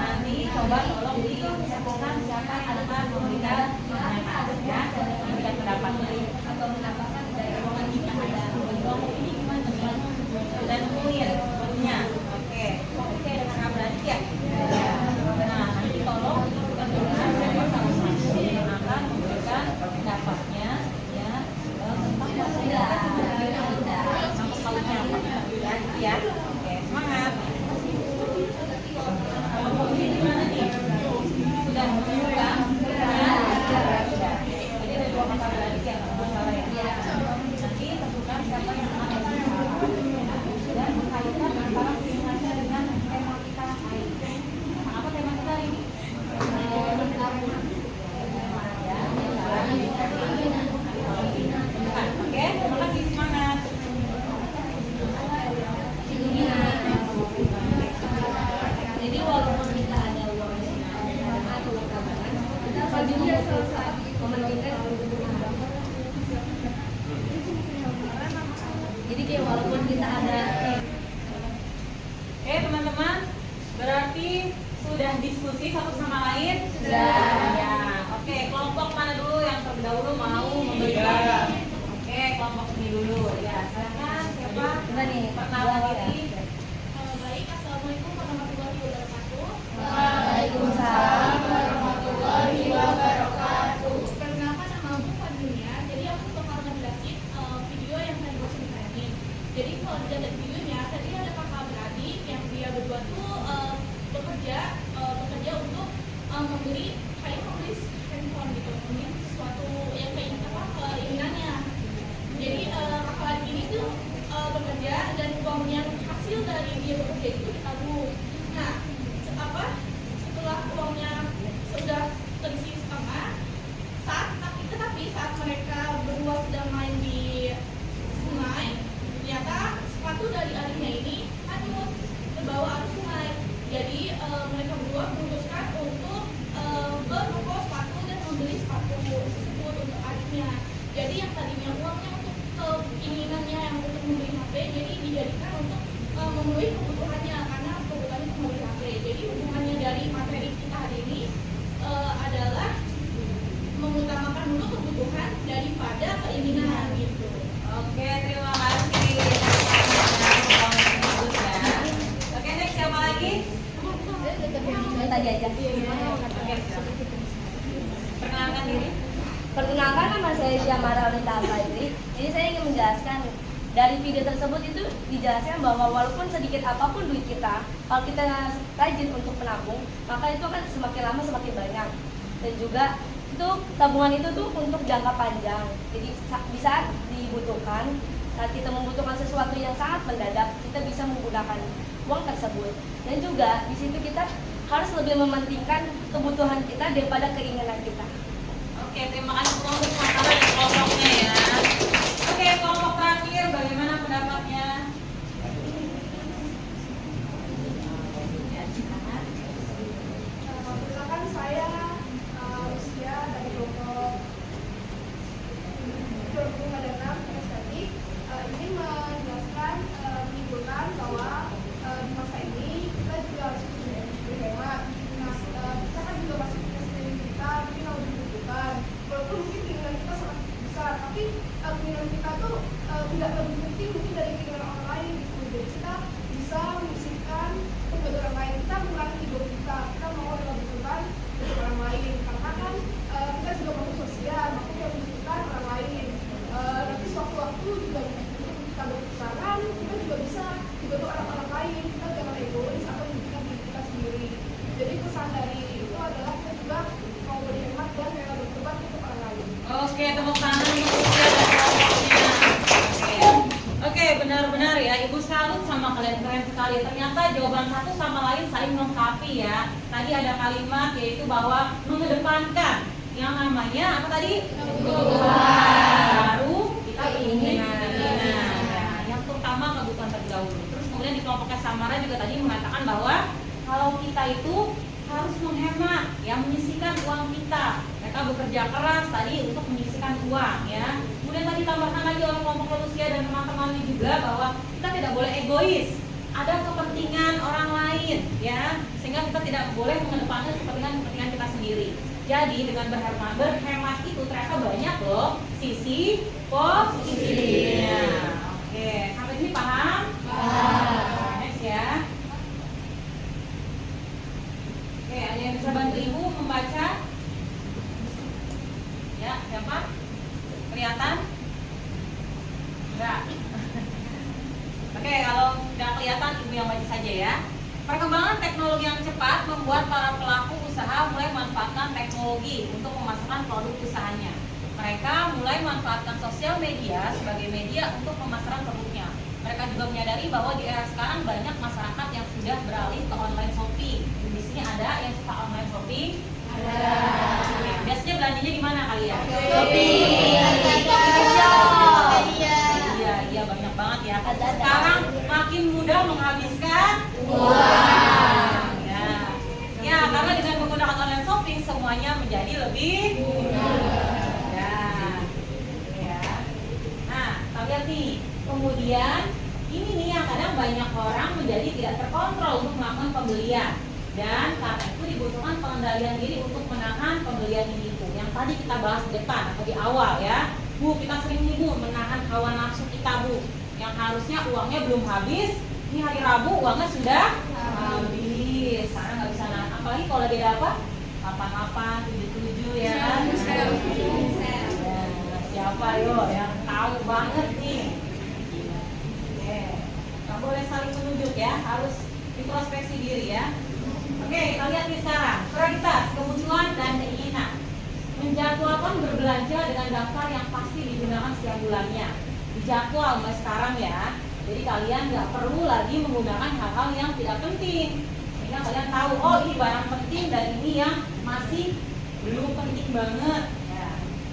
Nanti coba tolong disatukan siapa ada memberikan memberikan pendapatnya atau mendapatkan dari ruangan kita ada ini gimana dan clear bentuknya. Oke dengan abrasi ya. Nah nanti tolong kita berikan sama-sama yang akan memberikan pendapatnya ya tentang sampai kalutnya apa ya. Oke semangat. Gimana nih? Sudah membuka? Jadi ada 2 kata abrasi ya salah ya. Nanti tentukan siapa yang akan dan mengkaitkan antara pilihannya dengan tema kita hari ini. Apa tema kita hari ini? Oke, terima kasih, semangat. jadi walaupun kita ada uang atau tabungan kita wajib mementingkan jadi kayak walaupun kita ada Oke, teman-teman, berarti sudah diskusi satu sama lain? Sudah. Ya. Oke, kelompok mana dulu yang terlebih dahulu mau memberikan? Oke, kelompok ini dulu. Ya, silakan siapa? Coba nih, Perkenalan diri. Baik, assalamualaikum warahmatullahi wabarakatuh. Waalaikumsalam warahmatullahi wabarakatuh. Perkenalkan nama aku Fadlunya. Jadi aku bakal ngejelasin video yang tadi gue ceritain. Jadi kalau dilihat dari videonya, tadi ada kakak beradik yang dia berdua tuh bekerja untuk membeli handphone gitu, membeli sesuatu yang keinginannya. Jadi kakak adik ini tuh bekerja dan uangnya hasil dari dia bekerja itu ditabung. Nah, setelah uangnya sudah terisi setengah, tetapi saat mereka berdua sedang main di sungai, ternyata sepatu dari adiknya ini hanyut terbawa arus sungai. Jadi mereka berdua memutuskan untuk berbuka sepatu dan membeli sepatu tersebut untuk adiknya. Jadi yang tadinya uangnya untuk keinginannya yang untuk membeli HP, jadi dijadikan untuk memenuhi kebutuhannya karena kebutuhannya untuk membeli HP. Jadi hubungannya dari materi kita hari ini adalah mengutamakan dulu kebutuhan daripada keinginan gitu. Oke, terima kasih. Oke, next siapa lagi? tadi aja. Oke, perkenalkan diri. Perkenalkan, nama saya Syamara Alita Al-Fadri. Jadi saya ingin menjelaskan dari video tersebut itu dijelaskan bahwa walaupun sedikit apapun duit kita, kalau kita rajin untuk menabung, maka itu akan semakin lama semakin banyak. Dan juga itu tabungan itu tuh untuk jangka panjang. Jadi di saat dibutuhkan, saat kita membutuhkan sesuatu yang sangat mendadak, kita bisa menggunakan uang tersebut. Dan juga di situ kita harus lebih mementingkan kebutuhan kita daripada keinginan kita. Oke, terima kasih untuk masalah dan kelompoknya ya. Oke, kelompok terakhir bagaimana pendapatnya? Misalkan saya usia dari kelompok 25 dan 6 tadi ini menjelaskan menyimpulkan bahwa di masa ini kita juga harus berhemat. Nah, kita kan juga masih punya sekeliling kita, mungkin yang lebih dibutuhkan. Walaupun mungkin keinginan kita sangat besar, tapi keinginan kita tuh tidak lebih penting mungkin dari keinginan orang lain gitu. Jadi kita bisa menyisihkan untuk orang lain, kita mengurangi ego kita mau yang lebih butuhkan untuk orang lain. Karena kan kita juga makhluk sosial, makhluk yang membutuhkan orang lain. Nanti suatu-waktu juga untuk kita berkesangan, kita juga bisa dibantu orang lain. Kita jangan egois atau memikirkan diri kita sendiri. Jadi pesan dari itu adalah kita juga mau berhemat dan rela berkorban untuk orang lain. Oke, tepuk tangan untuk usia dan kelompoknya. Oke, benar-benar ya, Ibu salut sama kalian, keren sekali. Ternyata jawaban satu sama lain saling melengkapi ya. Tadi ada kalimat yaitu bahwa mengedepankan yang namanya apa tadi? Baru kita ingin. Nah, yang terutama kebutuhan terdahulu. Terus kemudian di kelompoknya Samara juga tadi mengatakan bahwa kalau kita itu harus menghemat, ya menyisihkan uang kita. Mereka bekerja keras tadi untuk menyisihkan uang, ya. Kemudian tadi tambahkan lagi oleh kelompok Lucia dan teman-temannya juga bahwa kita tidak boleh egois. Ada kepentingan orang lain, ya, sehingga kita tidak boleh mengedepankan kepentingan kita sendiri. Jadi dengan berhemat itu ternyata banyak loh sisi positifnya. Oke, sampai sini paham? Paham. Next ya. Oke, ada yang bisa bantu Ibu membaca? Ya, siapa? Kelihatan? Enggak. Oke, kalau tidak kelihatan Ibu yang baca saja ya. Perkembangan teknologi yang cepat membuat para pelaku usaha mulai memanfaatkan teknologi untuk memasarkan produk usahanya. Mereka mulai memanfaatkan sosial media sebagai media untuk pemasaran produknya. Mereka juga menyadari bahwa di era sekarang banyak masyarakat yang sudah beralih ke online shopping. Di sini ada yang suka online shopping? Ada. Biasanya belanjanya di mana kalian? Shopping. Iya banyak banget ya. Sekarang makin mudah menghabiskan uang. Ya, karena dengan menggunakan online shopping semuanya menjadi lebih mudah. Ya. Nah, kita lihat nih. Kemudian ini nih yang kadang banyak orang menjadi tidak terkontrol untuk melakukan pembelian. Dan karena itu dibutuhkan pengendalian diri untuk menahan pembelian ini itu. Yang tadi kita bahas di depan atau di awal ya. Bu, kita sering nih Bu menahan hawa nafsu kita Bu. Yang harusnya uangnya belum habis, ini hari Rabu uangnya sudah habis. Karena nggak bisa nahan. Apalagi kalau lagi ada apa? 88, 77 ya. Siapa yo yang tahu banget nih? Nggak boleh saling menunjuk ya, harus introspeksi diri ya. Oke, kita lihat nih sekarang prioritas, kebutuhan dan keinginan. Menjadwalkan berbelanja dengan daftar yang pasti digunakan setiap bulannya. Dijadwal mulai sekarang ya. Jadi kalian nggak perlu lagi menggunakan hal-hal yang tidak penting. Sehingga kalian tahu, oh ini barang penting dan ini yang masih belum penting banget. Ya.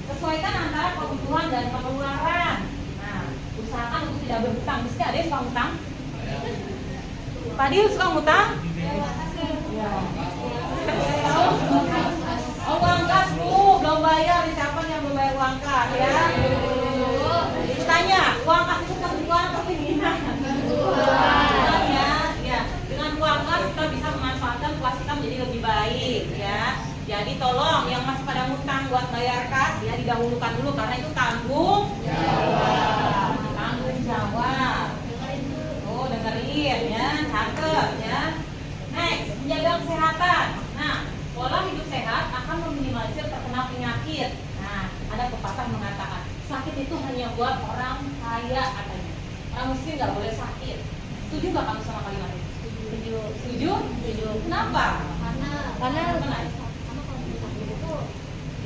Sesuaikan antara kebutuhan dan pengeluaran. Nah, usahakan untuk tidak berhutang. Mesti ada yang suka hutang? Padil suka hutang? Ya. Oh, uang kas Bu, belum bayar. Siapa yang belum bayar uang kas ya? Tanya, uang kas itu kebutuhan atau keinginan? Kebutuhan ya. Dengan uang kas kita bisa memanfaatkan kelas kita menjadi lebih baik ya. Jadi tolong yang masih pada ngutang buat bayar kas ya didahulukan dulu karena itu tanggung jawab. Tanggung jawab. Oh, dengerin ya, catet ya. Next, menjaga kesehatan. Nah, pola hidup sehat akan meminimalisir terkena penyakit. Nah, ada pepatah mengatakan sakit itu hanya buat orang kaya katanya. Orang miskin nggak boleh sakit. Setuju nggak kamu sama kalimat itu? Setuju. Setuju? Setuju. Kenapa? Karena kalau sakit itu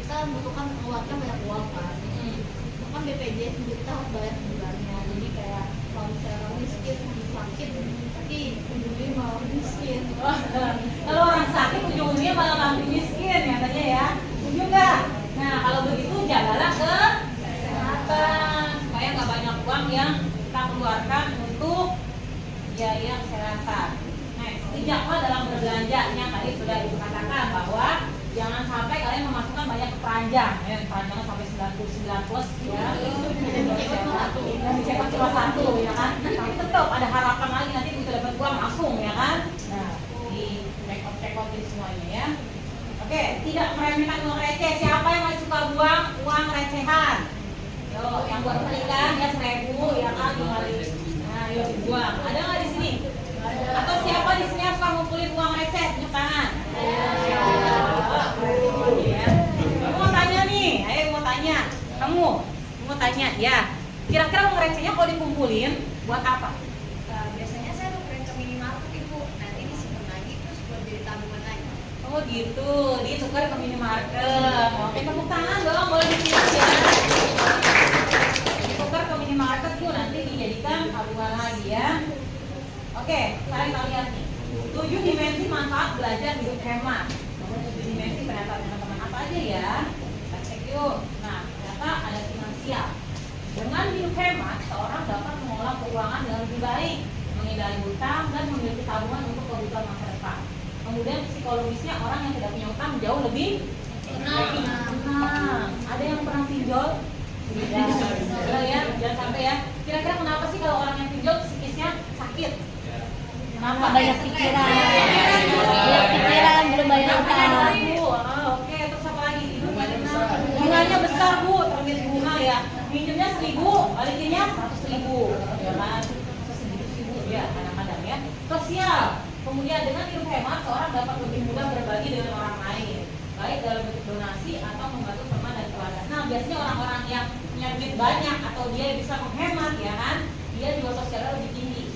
kita membutuhkan mengeluarkan banyak uang kan. Kan BPJS juga kita harus bayar sebulannya. Jadi kayak kalau misalnya orang miskin sakit tapi ujungnya malah miskin. Kalau orang sakit ujung-ujungnya malah makin miskin ya katanya ya. Setuju nggak? Nah kalau begitu jagalah kesehatan supaya nggak banyak uang yang kita keluarkan untuk biaya kesehatan. Next, bijaklah dalam berbelanjanya. Tadi sudah dikatakan bahwa jangan sampai kalian memasukkan banyak keranjang, ya, keranjangnya sampai 99 plus ya. Dan dicekot cuma satu ya kan. Tapi tetap ada harapan lagi nanti bisa dapat uang langsung ya kan. Nah, di cekot-cekotin semuanya ya. Oke, tidak meremehkan uang receh. Siapa yang masih suka buang uang recehan? Yo, yang buat pernikahan ya 1000 ya kan kembali. Nah, yuk dibuang. Ada nggak di sini? Atau siapa di sini yang suka ngumpulin uang receh? Tunjuk tangan. Ya. Kamu mau tanya nih, ayo mau tanya. Kamu mau tanya ya. Kira-kira uang recehnya kalau dikumpulin buat apa? Nah, biasanya saya nukerin ke minimarket ibu, nanti disimpan lagi terus buat jadi tabungan lagi. Oh gitu, ditukar ke minimarket. Oke, tepuk tangan dong, boleh disiap ya. Ditukar ke minimarket tuh nanti dijadikan tabungan lagi ya. Oke, sekarang kita lihat nih 7 dimensi manfaat belajar hidup hemat. 7 dimensi ternyata teman-teman apa aja ya? Kita cek yuk. Nah, ternyata ada finansial. Dengan hidup hemat, seorang dapat mengelola keuangan dengan lebih baik, menghindari hutang dan memiliki tabungan untuk kebutuhan masa depan. Kemudian psikologisnya orang yang tidak punya utang jauh lebih tenang. Ada yang pernah pinjol? Tidak ya, jangan sampai ya. Kira-kira kenapa sih kalau orang yang pinjol psikisnya sakit? Kenapa? Banyak pikiran, belum bayar utang. Oke, terus apa lagi? Bunganya besar bu, terbit bunga ya. Minjemnya 1000, balikinnya 100.000, ya kan? Segitu sih bu, ya kadang-kadang ya. Sosial. Kemudian dengan hidup hemat, seorang dapat lebih mudah berbagi dengan orang lain, baik dalam bentuk donasi atau membantu teman dan keluarga. Nah, biasanya orang-orang yang punya duit banyak atau dia bisa menghemat, ya kan? Dia juga sosialnya lebih tinggi.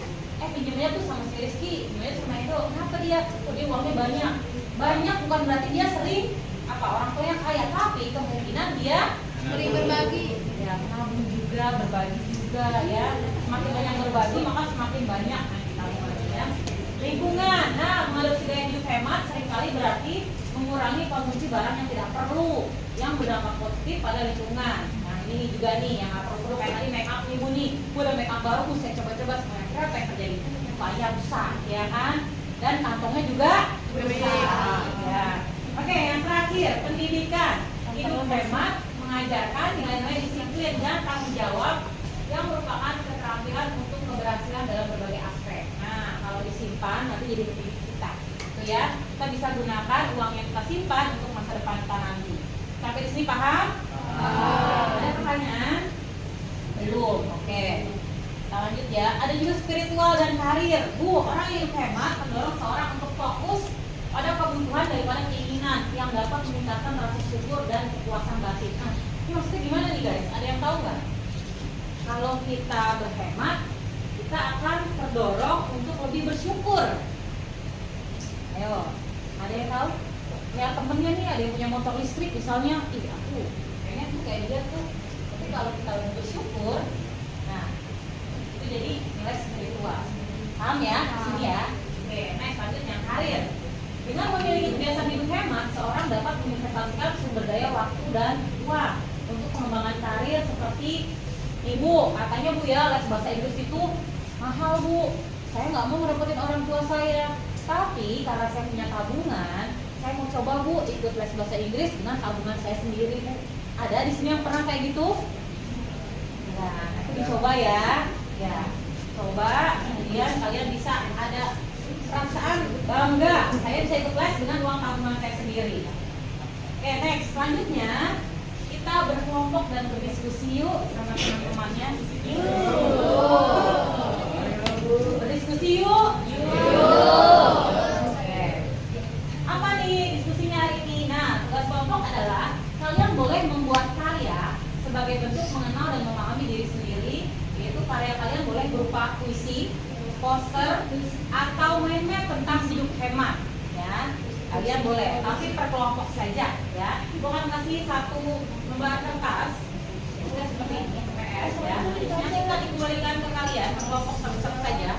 Pinjamnya tuh sama si Rizky, pinjamnya sama Edo. Kenapa dia? Oh, dia uangnya banyak. Banyak bukan berarti dia sering orang tuanya kaya, tapi kemungkinan dia Sering berbagi. ya menabung juga, berbagi juga ya. Semakin banyak berbagi maka semakin banyak nanti tabungannya ya. Lingkungan, nah mengadopsi gaya hidup hemat seringkali berarti mengurangi konsumsi barang yang tidak perlu, yang berdampak positif pada lingkungan. Nah ini juga nih yang nggak perlu kayak tadi make up ibu nih, gue udah make up baru, saya coba-coba semuanya. Apa yang terjadi? Banyak rusak, ya kan? Dan kantongnya juga rusak. Ya. Oke, yang terakhir pendidikan. Hidup hemat mengajarkan nilai-nilai disiplin dan tanggung jawab yang merupakan keterampilan untuk keberhasilan dalam berbagai aspek. Nah, kalau disimpan nanti jadi milik kita, gitu ya. Kita bisa gunakan uang yang kita simpan untuk masa depan kita nanti. Sampai di sini paham? Ada pertanyaan? Belum. Oke. Kita lanjut ya. Ada juga spiritual dan karir. Bu, orang yang hidup hemat mendorong seorang untuk fokus pada kebutuhan daripada keinginan yang dapat meningkatkan rasa syukur dan kepuasan batin. Nah, ini maksudnya gimana nih guys? Ada yang tahu nggak? Kalau kita berhemat, kita akan terdorong untuk lebih bersyukur. Ayo, ada yang tahu? Ya temennya nih ada yang punya motor listrik misalnya, aku kayaknya tuh kayak dia tuh. Tapi kalau kita lebih bersyukur, nah itu jadi nilai spiritual. Paham ya? Sini ya. Oke, next lanjut yang karir. Dengan memiliki kebiasaan hidup hemat, seorang dapat menginvestasikan sumber daya waktu dan uang untuk pengembangan karir seperti ibu, katanya bu ya les bahasa Inggris itu mahal bu. Saya nggak mau ngerepotin orang tua saya, tapi karena saya punya tabungan, saya mau coba bu ikut les bahasa Inggris dengan tabungan saya sendiri bu. Ada di sini yang pernah kayak gitu? Nah, itu dicoba ya. Ya, coba kemudian kalian bisa ada perasaan bangga saya bisa ikut les dengan uang tabungan saya sendiri. Oke, next selanjutnya kita berkelompok dan berdiskusi yuk sama teman-temannya. Berdiskusi yuk. Oke. Apa nih diskusinya hari ini? Nah, tugas kelompok adalah kalian boleh membuat karya sebagai bentuk mengenal dan memahami diri sendiri, yaitu karya kalian boleh berupa puisi, poster, atau main-main tentang hidup hemat ya. Kalian boleh, tapi per kelompok saja ya. Bukan kasih satu lembar kertas tugasnya seperti ini, PS ya. Nanti akan dikembalikan ke kalian, kelompok satu-satu saja.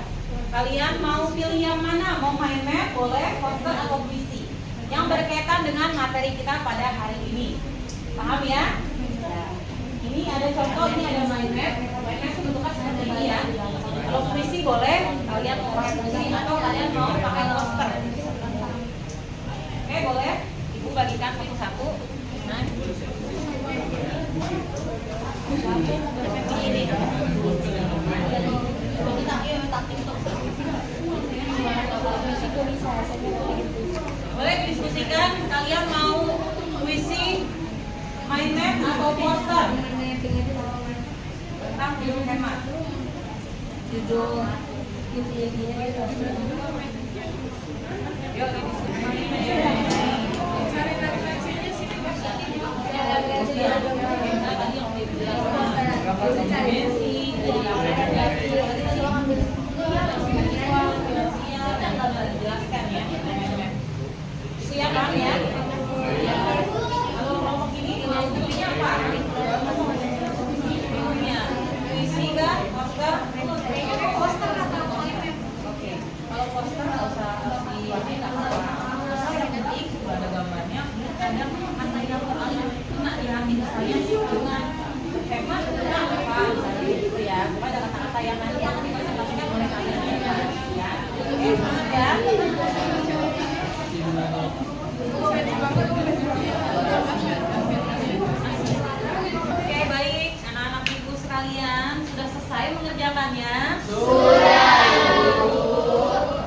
Kalian mau pilih yang mana? Mau mind map, boleh, poster atau puisi yang berkaitan dengan materi kita pada hari ini. Paham ya? Ini ada contoh, ini ada mind map. Mind map itu bentuknya seperti ini ya. Kalau puisi boleh, kalian mau pakai puisi atau kalian mau pakai poster. Oke, boleh. Ibu bagikan satu-satu. Nah. Ini. Boleh diskusikan kalian mau puisi, mind map atau poster tentang judul tema. Judul yuk Cari referensinya sini silakan ya. Kalau kelompok ini buktinya apa? Puisi kah? Poster? Poster atau oke. Kalau poster nggak usah di nggak apa-apa. Nanti ada gambarnya, ada kata yang paling kena di hati saya dengan hemat dengan apa misalnya gitu ya. Ada kata-kata yang nanti akan dipresentasikan oleh kalian ya. Ya. Oke, baik, anak-anak ibu sekalian sudah selesai mengerjakannya? Sudah.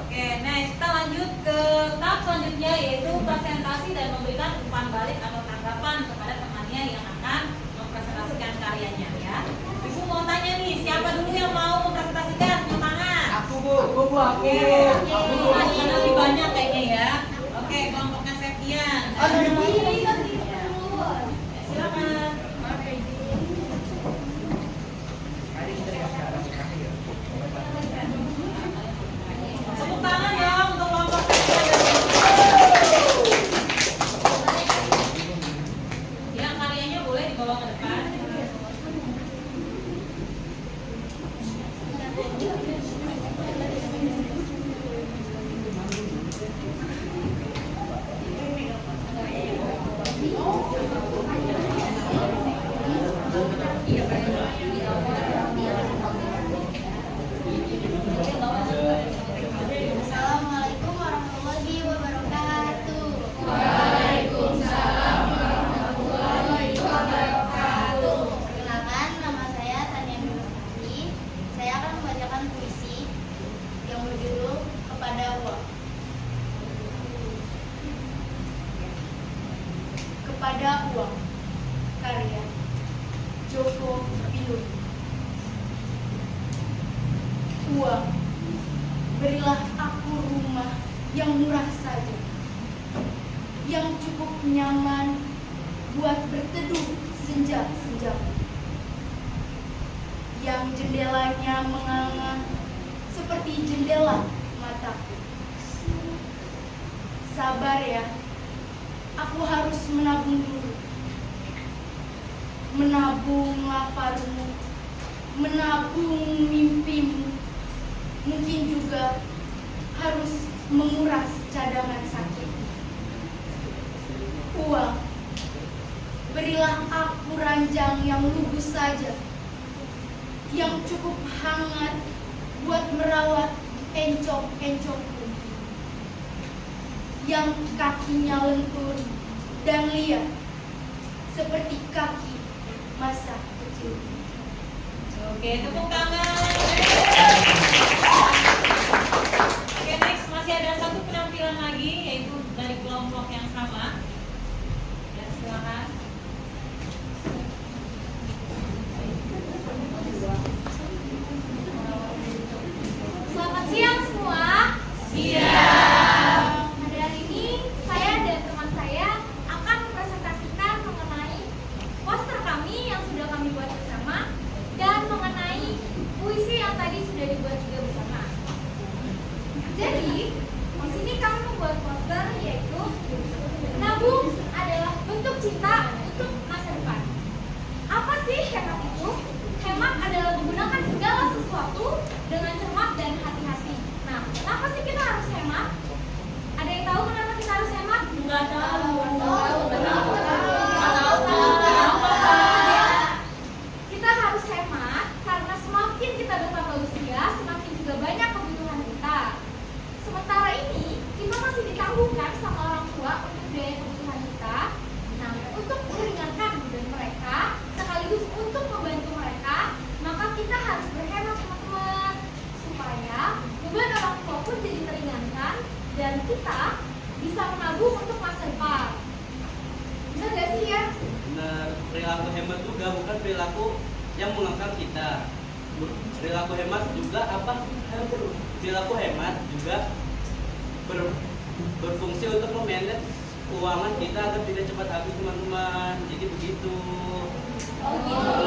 Oke, next kita lanjut ke tahap selanjutnya yaitu presentasi dan memberikan umpan balik atau tanggapan kepada temannya yang akan mempresentasikan karyanya ya. Ibu mau tanya nih, siapa dulu yang mau mempresentasikan? Tangan. Aku bu. Oke, lebih banyak kayaknya ya. Oke, kelompoknya Septian. Silakan. Tepuk tangan dong untuk kelompok Septian. Ya, karyanya boleh dibawa ke depan. Assalamualaikum warahmatullahi wabarakatuh. Perkenalkan, nama saya Tania Nurhati. Saya akan membacakan puisi yang berjudul Kepada Uang. Kepada Uang, karya Joko Pinurbo. Uang, berilah aku rumah yang murah saja, yang cukup nyaman buat berteduh senja-senja, yang jendelanya menganga seperti jendela mataku. Sabar ya, aku harus menabung dulu. Menabung laparmu, menabung mimpimu, mungkin juga harus menguras cadangan sakit. Uang, berilah aku ranjang yang lugu saja, yang cukup hangat buat merawat encok-encokku, yang kakinya lentur dan liat seperti kaki masa kecil. Oke, tepuk tangan. Oke, next masih ada satu penampilan lagi yaitu dari kelompok yang sama. Ya, silakan. Selamat siang semua. Siap. Pada hari ini saya dan teman saya akan mempresentasikan mengenai poster kami yang sudah kami buat bersama dan mengenai puisi yang tadi sudah dibuat juga bersama. Jadi, di sini kami membuat poster yaitu nabung adalah bentuk cinta untuk masa depan. Apa sih yang kami dengan cermat dan hati-hati. Nah, kenapa sih kita harus hemat? Ada yang tahu kenapa kita harus hemat? Nggak tahu. Kita harus hemat karena semakin kita bertambah usia, semakin juga banyak kebutuhan kita. Sementara ini, kita masih ditangguhkan sama orang tua untuk biaya kebutuhan kita. Nah, untuk meringankan beban mereka, sekaligus untuk membantu mereka, maka kita harus berhemat, teman-teman, supaya beban orang tua pun jadi teringankan dan kita bisa menabung untuk masa depan. Benar gak sih ya? Benar, perilaku hemat juga bukan perilaku yang mengangkat kita. Perilaku hemat juga apa? Perilaku hemat juga berfungsi untuk memanage keuangan kita agar tidak cepat habis, teman-teman. Jadi begitu. Oh gitu.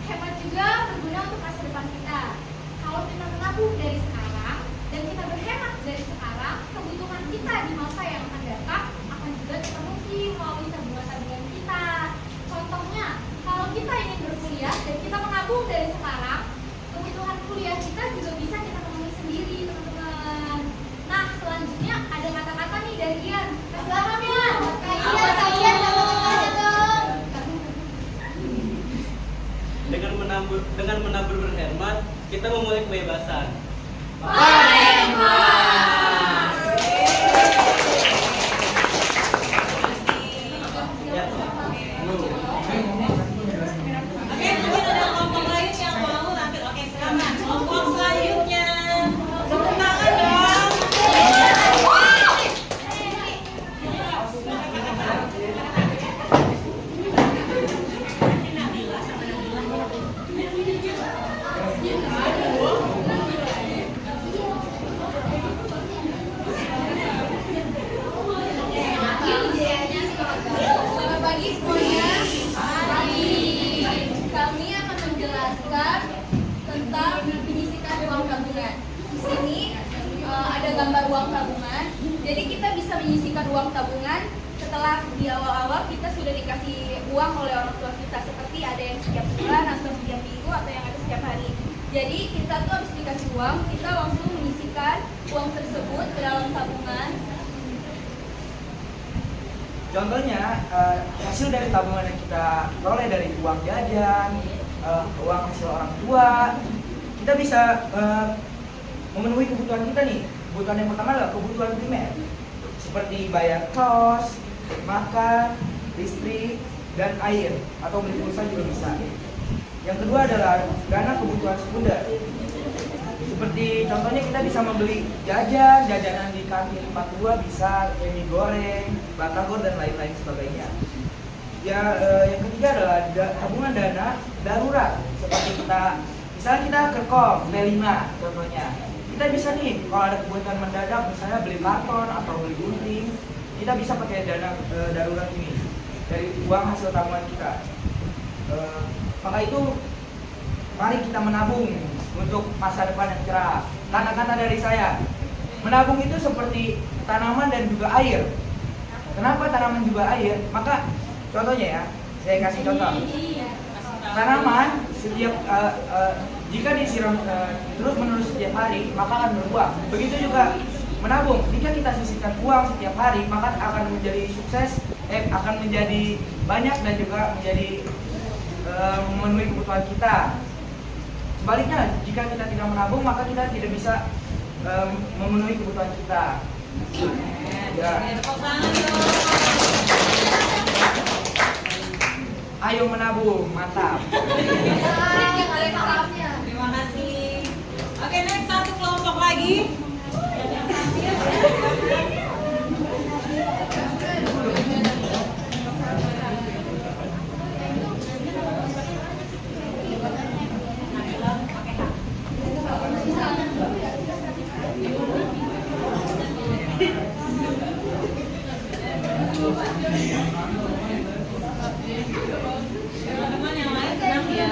Hemat juga berguna untuk masa depan kita. Kalau kita menabung dari sekarang dan kita berhemat dari sekarang, kebutuhan kita di masa yang akan datang akan juga terpenuhi melalui tabungan-tabungan kita. Contohnya, kalau kita ingin berkuliah dan kita menabung dari sekarang, kebutuhan kuliah kita juga bisa kita penuhi sendiri, teman-teman. Nah, selanjutnya ada kata-kata nih dari Ian. Selamat Ian. Kalian kata-katanya dong. Dengan menabur berhemat, kita memulai kebebasan. Oke, mungkin ada kelompok lain yang mau nanti. Oke, silakan. Kelompok selanjutnya. Tepuk tangan dong. Selamat pagi semuanya. Kami akan menjelaskan tentang penyisikan uang tabungan. Di sini ada gambar uang tabungan. Jadi kita bisa menyisihkan uang tabungan setelah di awal-awal kita sudah dikasih uang oleh orang tua kita, seperti ada yang setiap bulan atau setiap minggu atau yang ada setiap hari. Jadi kita tuh habis dikasih uang, kita langsung menyisihkan uang tersebut ke dalam tabungan. Contohnya, hasil dari tabungan yang kita peroleh dari uang jajan, uang hasil orang tua, kita bisa memenuhi kebutuhan kita nih. Kebutuhan yang pertama adalah kebutuhan primer, seperti bayar kos, makan, listrik, dan air, atau beli pulsa juga bisa. Yang kedua adalah dana kebutuhan sekunder. Seperti contohnya kita bisa membeli jajanan di kantin 42, bisa mie goreng, batagor, dan lain-lain sebagainya. Ya, yang ketiga adalah tabungan dana darurat. Seperti misalnya kita ke kom P5 contohnya. Kita bisa nih, kalau ada kebutuhan mendadak, misalnya beli karton atau beli gunting, kita bisa pakai dana darurat ini dari uang hasil tabungan kita. Maka itu, mari kita menabung untuk masa depan yang cerah. Kata-kata dari saya, menabung itu seperti tanaman dan juga air. Kenapa tanaman juga air? Maka contohnya ya, saya kasih contoh. Tanaman setiap jika disiram terus-menerus setiap hari, maka akan berbuah. Begitu juga menabung. Jika kita sisihkan uang setiap hari, maka akan menjadi sukses, akan menjadi banyak dan juga menjadi memenuhi kebutuhan kita. Sebaliknya, jika kita tidak menabung, maka kita tidak bisa memenuhi kebutuhan kita. Ya. Ayo menabung, mantap. Terima kasih. Oke, next satu kelompok lagi. Teman-teman yang lain tenang ya.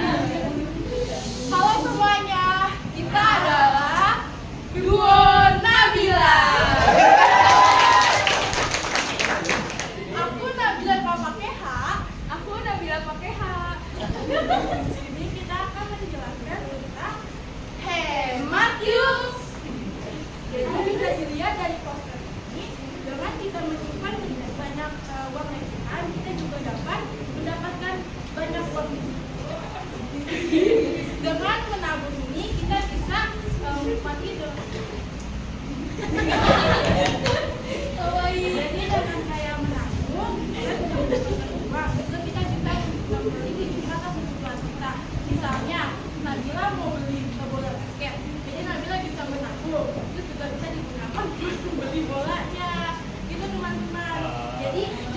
Halo semuanya, kita adalah Duo Nabila.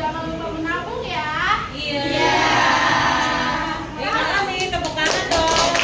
Jangan lupa menabung ya. Iya. Terima kasih, tepuk tangan dong.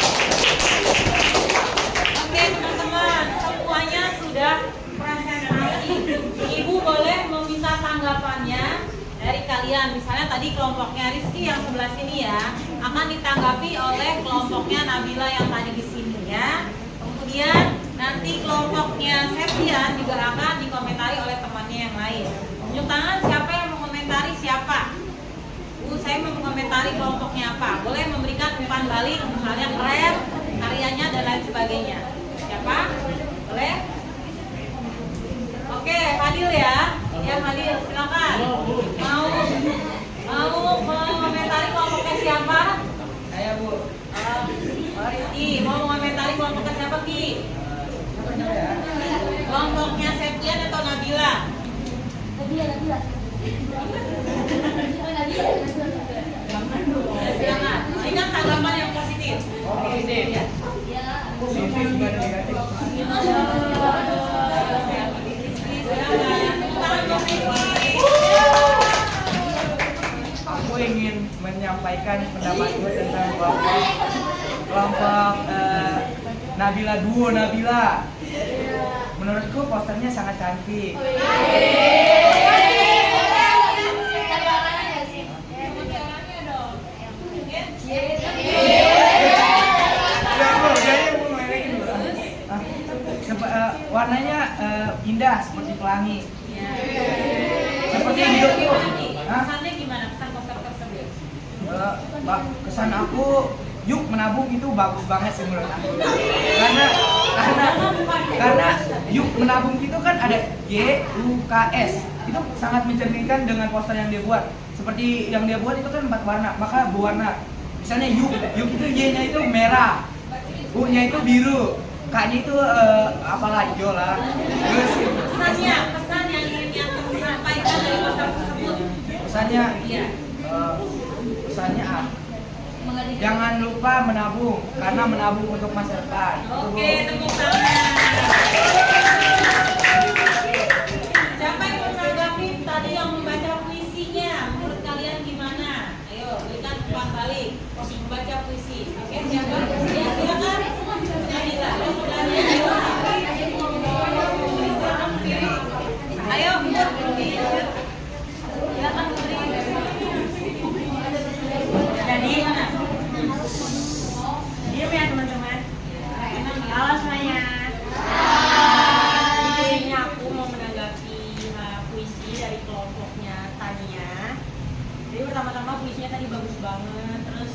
Oke teman-teman, semuanya sudah presentasi. Ibu boleh meminta tanggapannya dari kalian. Misalnya tadi kelompoknya Rizky yang sebelah sini ya, akan ditanggapi oleh kelompoknya Nabila yang tadi di sini ya. Kemudian nanti kelompoknya Septian juga akan dikomentari oleh temannya yang lain. Tunjuk tangan siapa yang mengomentari siapa. Saya mau mengomentari kelompoknya apa. Boleh memberikan umpan balik, misalnya keren, karyanya dan lain sebagainya. Siapa? Boleh? Oke, Fadil ya. Ya Fadil, silakan. Mau mengomentari kelompoknya siapa? Saya Bu. Rizky, mau mengomentari kelompoknya siapa Ki? Ya. Kelompoknya Septian atau Nabila? Nabila. Ya, silakan. Berikan tanggapan yang positif. Positif. Positif juga ada negatif. Aku ingin menyampaikan pendapatku tentang kelompok Nabila Duo Nabila. Menurutku posternya sangat cantik. Warnanya indah seperti pelangi. Seperti hidup. Kesannya gimana? Kesan poster tersebut? Kesan aku yuk menabung itu bagus banget sih menurut aku. Karena yuk menabung itu kan ada YUKS. Itu sangat mencerminkan dengan poster yang dia buat. Seperti yang dia buat itu kan 4 warna, maka berwarna. Misalnya yuk itu Y-nya itu merah, U-nya itu biru, K-nya itu apalah hijau lah. Terus Pesan yang ingin yang disampaikan dari poster tersebut. pesannya jangan lupa menabung karena menabung untuk masa depan. Oke, tepuk tangan. Siapa yang mau menanggapi tadi yang membaca puisinya? Menurut kalian gimana? Ayo, berikan umpan balik. Membaca puisi. Oke, siapa? Ya, silakan. Nabila. Ayo, silakan beri. Jadi mana? Diam ya teman-teman. Halo semuanya. Di sini aku mau menanggapi puisi dari kelompoknya Tania. Jadi pertama-tama puisinya tadi bagus banget, terus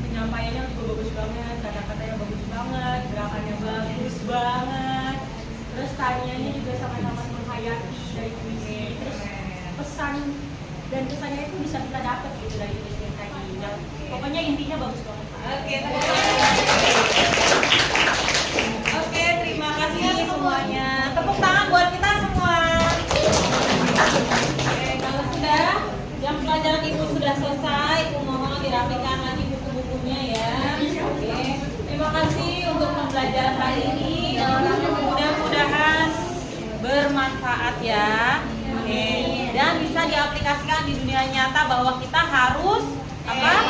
penyampaiannya juga bagus banget, kata-katanya bagus banget, gerakannya bagus banget. Terus Tanianya juga sama-sama menghayati dari puisi. Terus pesan dan kesannya itu bisa kita dapat gitu dari puisi tadi. Dan pokoknya intinya bagus banget. Oke, terima kasih semuanya. Tepuk tangan buat kita semua. Oke, kalau sudah jam pelajaran ibu sudah selesai, ibu mohon dirapikan lagi buku-bukunya ya. Oke, terima kasih untuk pembelajaran hari ini. Mudah-mudahan bermanfaat ya. Oke, dan bisa diaplikasikan di dunia nyata bahwa kita harus hemat.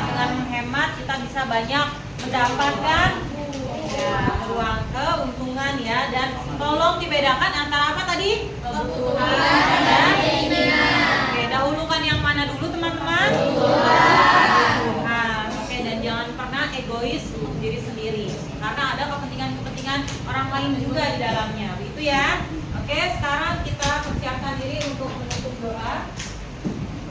Dengan menghemat kita bisa banyak mendapatkan peluang keuntungan ya, dan tolong dibedakan antara apa tadi? Kebutuhan dan keinginan. Oke, dahulukan yang mana dulu teman-teman? Kebutuhan. Oke, dan jangan pernah egois untuk diri sendiri karena ada kepentingan orang lain juga di dalamnya, begitu ya. Oke, sekarang kita persiapkan diri untuk menutup doa.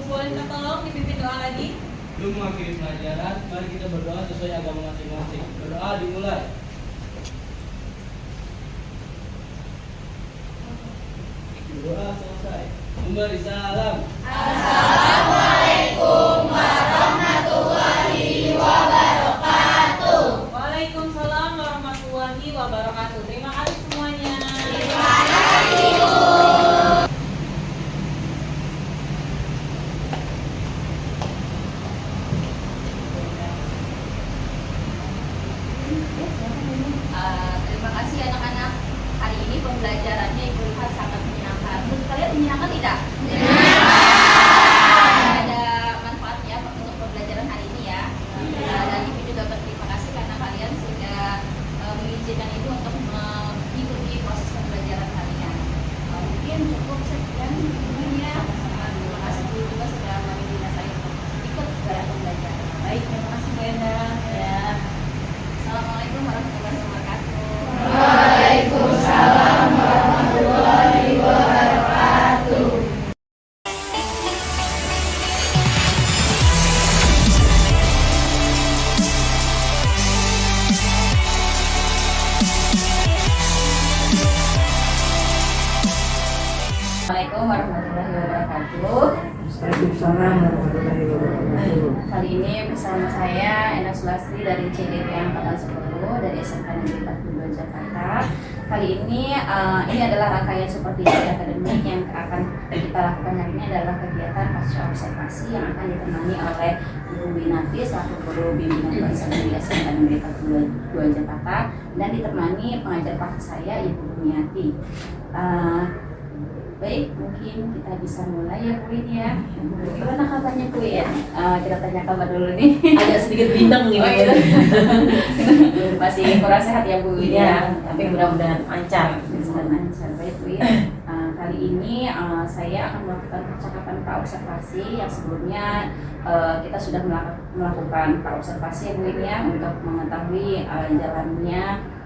Boleh minta tolong dipimpin doa lagi. Belum mengakhiri pelajaran, mari kita berdoa sesuai agama masing-masing. Berdoa dimulai. Doa selesai. Memberi salam. Assalamualaikum warahmatullahi wabarakatuh. Waalaikumsalam warahmatullahi wabarakatuh. Terima kasih semuanya. Terima kasih. Terima kasih anak-anak. Hari ini pembelajarannya Ibu lihat sangat menyenangkan. menurut kalian menyenangkan tidak? Ada manfaatnya untuk pembelajaran hari ini ya. Dan Ibu juga berterima kasih karena kalian sudah mengizinkan Ibu untuk mengikuti proses pembelajaran kalian. Mungkin cukup sekian ya. Terima kasih Bu juga sudah mengizinkan saya untuk ikut dalam pembelajaran. Baik, terima kasih Bu Endang. Ya. Assalamualaikum warahmatullahi wabarakatuh. Waalaikumsalam warahmatullahi wabarakatuh. Assalamualaikum warahmatullahi wabarakatuh. Waalaikumsalam warahmatullahi wabarakatuh. Kali ini bersama saya Enda Sulastri dari CDP Angkatan 10 dari SMK Negeri 42 Jakarta. Kali ini adalah rangkaian supervisi akademik yang akan kita lakukan hari ini adalah kegiatan pasca observasi yang akan ditemani oleh Ibu Winati selaku guru bimbingan bahasa di SMK Negeri 42 Jakarta dan ditemani pengajar praktik saya Ibu Miati. Baik, mungkin kita bisa mulai ya Bu ya. Gimana kabarnya Bu ya? Kita tanya kabar dulu nih. Agak sedikit bintang nih. Oh, iya. Masih kurang sehat ya Bu ya, tapi mudah-mudahan lancar. Lancar, baik Bu ya. Kali ini saya akan melakukan percakapan praobservasi yang sebelumnya kita sudah melakukan praobservasi ya Bu ya untuk mengetahui jalannya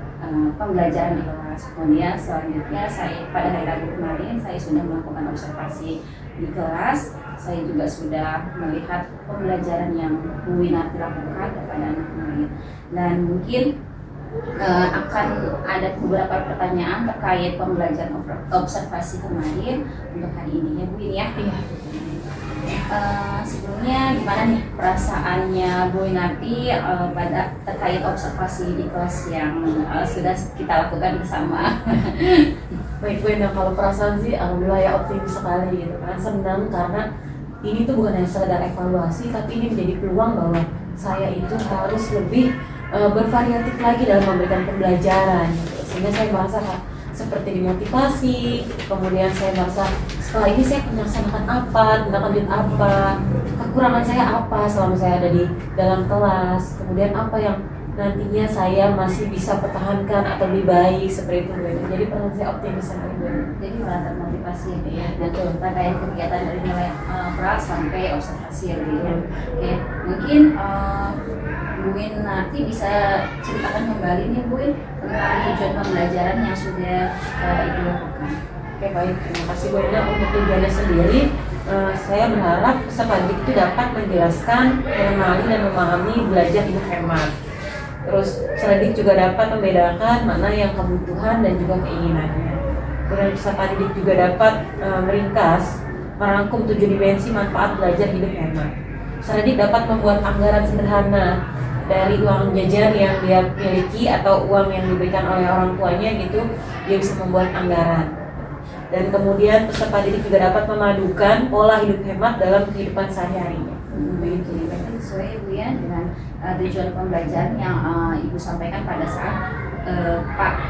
pembelajaran di kelas. Kemudian selanjutnya saya pada hari Rabu kemarin saya sudah melakukan observasi di kelas. Saya juga sudah melihat pembelajaran yang Bu Winati lakukan kepada anak lain. Dan mungkin akan ada beberapa pertanyaan terkait pembelajaran observasi kemarin untuk hari ini ya Bu ya. Sebelumnya gimana nih perasaannya Bu Winati pada terkait observasi di kelas yang sudah kita lakukan bersama? Baik Bu Endang, kalau perasaan sih alhamdulillah ya optimis sekali gitu kan, senang karena ini tuh bukan hanya sekedar evaluasi tapi ini menjadi peluang bahwa saya itu harus lebih bervariatif lagi dalam memberikan pembelajaran gitu. Sehingga saya merasa seperti dimotivasi, kemudian saya merasa setelah ini saya melaksanakan apa, tindak lanjut apa, kekurangan saya apa selama saya ada di dalam kelas, kemudian apa yang nantinya saya masih bisa pertahankan atau lebih baik seperti itu. Jadi perasaan saya optimis sekali. Jadi malah termotivasi ya. Betul. Terkait kegiatan dari mulai pra sampai observasi ya gitu. Oke, mungkin Bu Winati bisa ceritakan kembali nih Bu tentang tujuan pembelajaran yang sudah Ibu lakukan. Oke baik, terima kasih Bu Enda. Untuk tujuannya sendiri, saya berharap peserta didik itu dapat menjelaskan, mengenali dan memahami belajar hidup hemat. Terus peserta didik juga dapat membedakan mana yang kebutuhan dan juga keinginannya. Kemudian peserta didik juga dapat meringkas, merangkum 7 dimensi manfaat belajar hidup hemat. Peserta didik dapat membuat anggaran sederhana dari uang jajan yang dia miliki atau uang yang diberikan oleh orang tuanya gitu, dia bisa membuat anggaran. Dan kemudian peserta didik juga dapat memadukan pola hidup hemat dalam kehidupan sehari-harinya. Begitu, sesuai Bu ya dengan tujuan pembelajaran yang Ibu sampaikan pada saat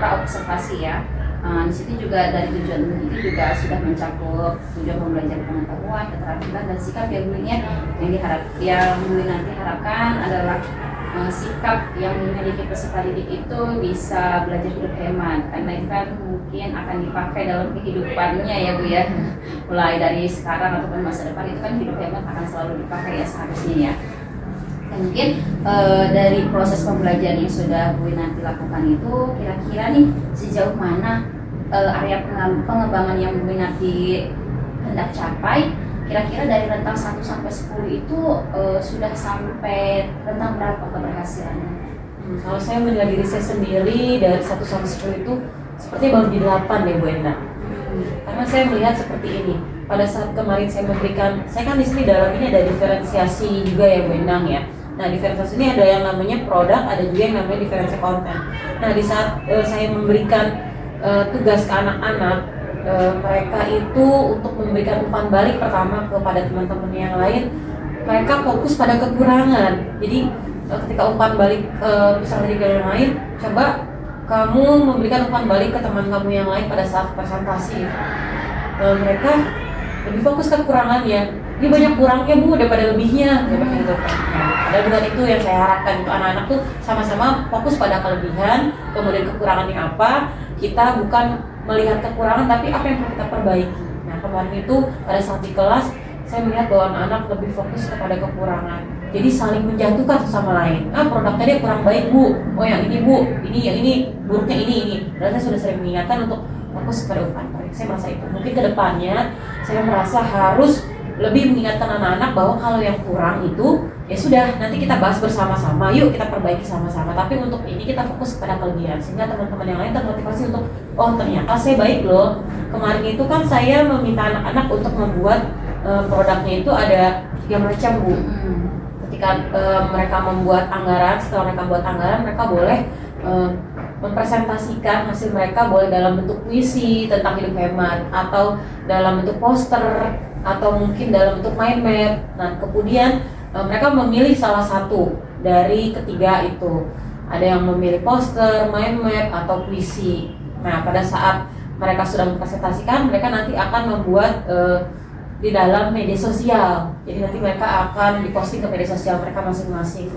praobservasi ya. Di situ juga dari tujuan itu juga sudah mencakup tujuan pembelajaran pengetahuan, keterampilan dan sikap ya Bu ya. Yang Bu nanti harapkan adalah sikap yang dimiliki peserta didik itu bisa belajar hidup hemat karena itu kan mungkin akan dipakai dalam kehidupannya ya Bu ya, mulai dari sekarang ataupun masa depan itu kan hidup hemat akan selalu dipakai ya seharusnya ya. Dan mungkin dari proses pembelajaran yang sudah Bu nanti lakukan itu kira-kira nih sejauh mana area pengembangan yang Bu nanti hendak capai. Kira-kira dari rentang 1 sampai 10 itu sudah sampai rentang berapa keberhasilannya? Kalau saya menilai diri saya sendiri dari 1 sampai 10 itu sepertinya baru di 8 deh Bu Enda. Karena saya melihat seperti ini. Pada saat kemarin saya memberikan, saya kan di sini dalam ini ada diferensiasi juga ya Bu Endang ya. Nah diferensiasi ini ada yang namanya produk, ada juga yang namanya diferensiasi konten. Nah di saat saya memberikan tugas ke anak-anak, mereka itu untuk memberikan umpan balik pertama kepada teman-teman yang lain, mereka fokus pada kekurangan. Jadi ketika umpan balik ke peserta didik yang lain, coba kamu memberikan umpan balik ke teman kamu yang lain pada saat presentasi. mereka lebih fokus ke kekurangannya. Ini banyak kurangnya bu daripada lebihnya, gitu kan. Nah, bukan itu yang saya harapkan untuk anak-anak tuh sama-sama fokus pada kelebihan, kemudian kekurangannya apa. Kita bukan melihat kekurangan, tapi apa yang perlu kita perbaiki. Nah kemarin itu pada saat di kelas saya melihat bahwa anak-anak lebih fokus kepada kekurangan. Jadi saling menjatuhkan satu sama lain. Produknya dia kurang baik bu. Oh yang ini bu, ini yang ini buruknya ini. Dan saya sudah sering mengingatkan untuk fokus kepada umpan balik. Saya merasa itu. Mungkin kedepannya saya merasa harus lebih mengingatkan anak-anak bahwa kalau yang kurang itu ya sudah nanti kita bahas bersama-sama. Yuk kita perbaiki sama-sama. Tapi untuk ini kita fokus kepada kelebihan sehingga teman-teman yang lain termotivasi untuk oh ternyata saya baik loh. Kemarin itu kan saya meminta anak-anak untuk membuat produknya itu ada 3 macam bu. Ketika mereka membuat anggaran, setelah mereka buat anggaran mereka boleh mempresentasikan hasil mereka, boleh dalam bentuk puisi tentang hidup hemat atau dalam bentuk poster atau mungkin dalam bentuk mind map. Nah kemudian mereka memilih salah satu dari ketiga itu. Ada yang memilih poster, mind map atau puisi. Nah pada saat mereka sudah mempresentasikan, mereka nanti akan membuat di dalam media sosial. Jadi nanti mereka akan diposting ke media sosial mereka masing-masing.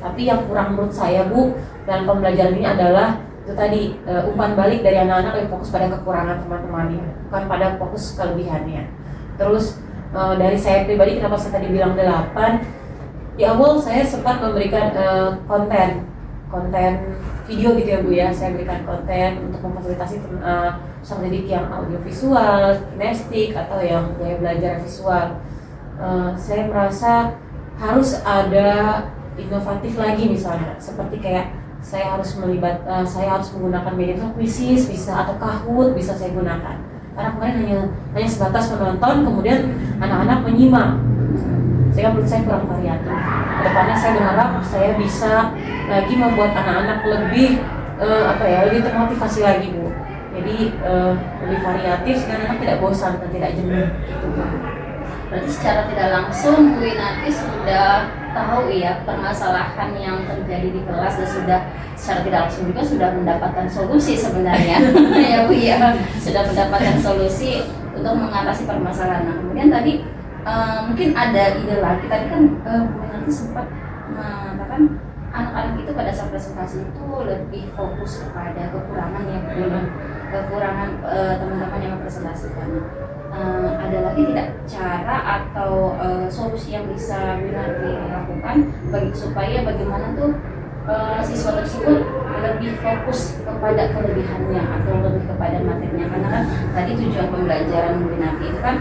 Tapi yang kurang menurut saya bu dalam pembelajaran ini adalah itu tadi umpan balik dari anak-anak yang fokus pada kekurangan teman-temannya, bukan pada fokus kelebihannya. Terus dari saya pribadi kenapa saya tadi bilang 8, di awal saya sempat memberikan konten video gitu ya bu ya. Saya berikan konten untuk memfasilitasi peserta didik yang audiovisual, kinestik atau yang gaya belajar visual. Saya merasa harus ada inovatif lagi misalnya, seperti kayak saya harus menggunakan media puisi bisa atau Kahoot bisa saya gunakan. Karena kemarin hanya sebatas menonton, kemudian anak-anak menyimak. Sehingga menurut saya kurang variatif. Kedepannya saya berharap saya bisa lagi membuat anak-anak lebih lebih termotivasi lagi bu. Jadi lebih variatif sehingga anak tidak bosan dan tidak jenuh. Gitu, bu. Berarti secara tidak langsung Bu Inati sudah tahu ya permasalahan yang terjadi di kelas dan sudah secara tidak langsung juga sudah mendapatkan solusi sebenarnya. Ya Bu ya, sudah mendapatkan solusi untuk mengatasi permasalahan. Nah kemudian tadi mungkin ada ide lagi. Tadi kan Bu Inati sempat mengatakan anak-anak itu pada saat presentasi itu lebih fokus kepada kekurangan ya Bu. Kekurangan teman-teman yang mempresentasikan. Ada lagi tidak cara atau solusi yang bisa Bu Inati lakukan supaya bagaimana tuh siswa tersebut lebih fokus kepada kelebihannya atau lebih kepada materinya, karena kan tadi tujuan pembelajaran Bu Inati itu kan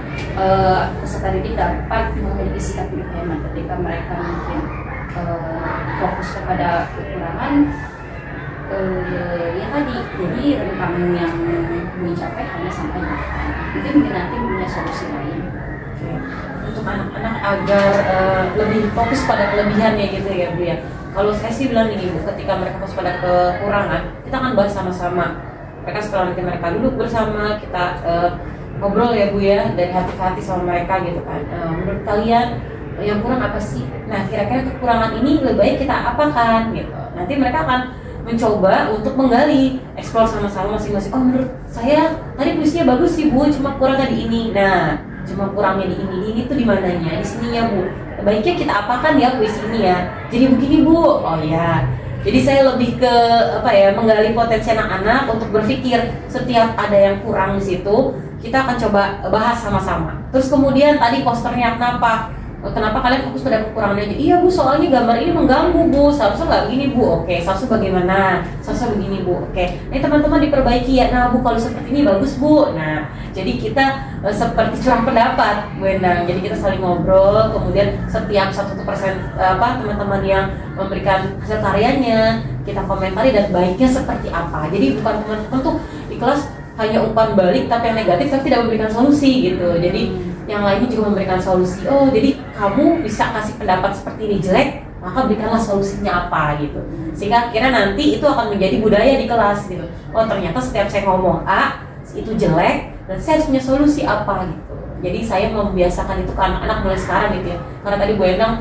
peserta didik dapat memiliki sikap hidup hemat ketika mereka mungkin fokus kepada kekurangan. Ya tadi, jadi rentang yang mencapai hanya sampai 8. Mungkin nanti punya solusi lain. Untuk anak-anak agar lebih fokus pada kelebihannya gitu ya Bu ya. Kalau saya sih bilang gini Bu, ketika mereka fokus pada kekurangan, kita akan bahas sama-sama. Mereka setelah nanti mereka duduk bersama, kita ngobrol ya Bu ya, dari hati ke hati sama mereka gitu kan. Menurut kalian yang kurang apa sih? Nah kira-kira kekurangan ini lebih baik kita apakan gitu. Nanti mereka akan mencoba untuk menggali, eksplor sama-sama masing-masing. Oh menurut saya tadi puisinya bagus sih Bu, cuma kurangnya di ini. Nah, cuma kurangnya di ini tuh di mananya? Di sininya Bu. Baiknya kita apakan ya puisi ini ya. Jadi begini Bu. Oh ya. Jadi saya lebih ke menggali potensi anak-anak untuk berpikir setiap ada yang kurang di situ, kita akan coba bahas sama-sama. Terus kemudian tadi posternya kenapa kalian fokus pada kekurangannya aja? Iya Bu, soalnya gambar ini mengganggu Bu, seharusnya nggak begini Bu. Oke, seharusnya bagaimana? Seharusnya begini Bu. Oke, ini teman-teman diperbaiki ya. Nah Bu, kalau seperti ini bagus Bu. Nah, jadi kita seperti curang pendapat Bu Endang. Jadi kita saling ngobrol, kemudian setiap 1% teman-teman yang memberikan hasil karyanya kita komentari dan baiknya seperti apa. Jadi bukan teman-teman tuh di kelas hanya umpan balik tapi yang negatif tapi tidak memberikan solusi gitu. Jadi yang lainnya juga memberikan solusi. Oh, jadi kamu bisa kasih pendapat seperti ini jelek, maka berikanlah solusinya apa gitu. Sehingga akhirnya nanti itu akan menjadi budaya di kelas gitu. Oh, ternyata setiap saya ngomong A, itu jelek, dan saya harus punya solusi apa gitu. Jadi saya membiasakan itu ke anak-anak mulai sekarang gitu ya. Karena tadi Bu Endang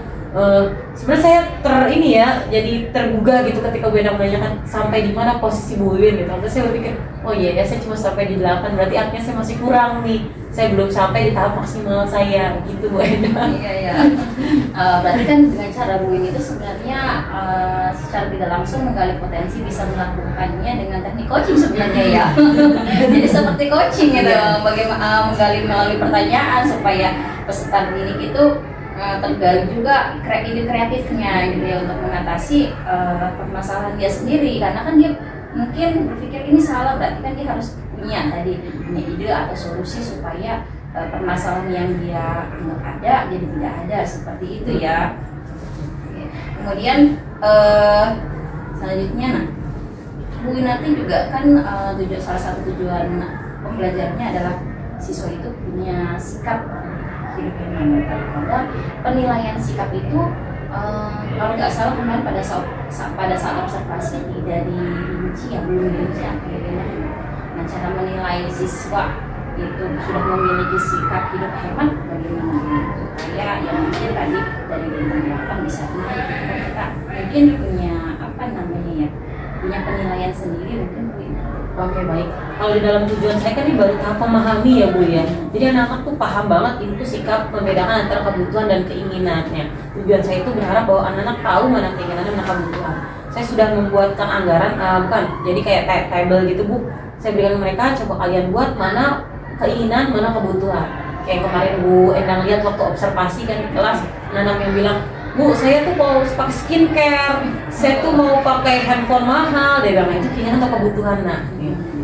sebenarnya saya jadi tergugah gitu ketika Bu Endang menanyakan sampai di mana posisi Bu Win gitu. Terus saya berpikir, oh iya ya saya cuma sampai di 8, berarti artinya saya masih kurang nih. saya belum sampai di tahap maksimal saya gitu Bu Enda. Iya. Berarti kan dengan cara Bu ini itu sebenarnya secara tidak langsung menggali potensi bisa melakukannya dengan teknik coaching sebenarnya ya. Jadi seperti coaching gitu, bagaimana menggali melalui pertanyaan supaya peserta didik itu tergali juga ide kreatifnya gitu ya untuk mengatasi permasalahan dia sendiri, karena kan dia mungkin berpikir ini salah, berarti kan dia harus punya ide atau solusi supaya permasalahan yang dia anggap ada jadi tidak ada, seperti itu ya. Kemudian selanjutnya Bu Winarti juga kan salah satu tujuan pembelajarannya adalah siswa itu punya sikap hidup yang benar. Penilaian sikap itu kalau nggak salah kemarin pada saat observasi dari Rinci ya, belum Rinci akhirnya. Nah, cara menilai siswa itu sudah memiliki sikap hidup hemat bagaimana supaya yang mungkin tadi dari bintang 8 bisa naik gitu. Kita mungkin punya punya penilaian sendiri mungkin Bu. Oke, baik. Kalau di dalam tujuan saya kan ini baru tahap memahami ya Bu ya. Jadi anak-anak tuh paham banget itu sikap membedakan antara kebutuhan dan keinginannya. Tujuan saya itu berharap bahwa anak-anak tahu mana keinginannya mana kebutuhan. Saya sudah membuatkan anggaran, jadi kayak table gitu Bu. Saya berikan ke mereka, coba kalian buat mana keinginan, mana kebutuhan. Kayak kemarin Bu Endang lihat waktu observasi kan di kelas, anak-anak yang bilang, Bu, saya tuh mau pakai skincare, saya tuh mau pakai handphone mahal. Dia bilang, itu keinginan atau kebutuhan? Nah,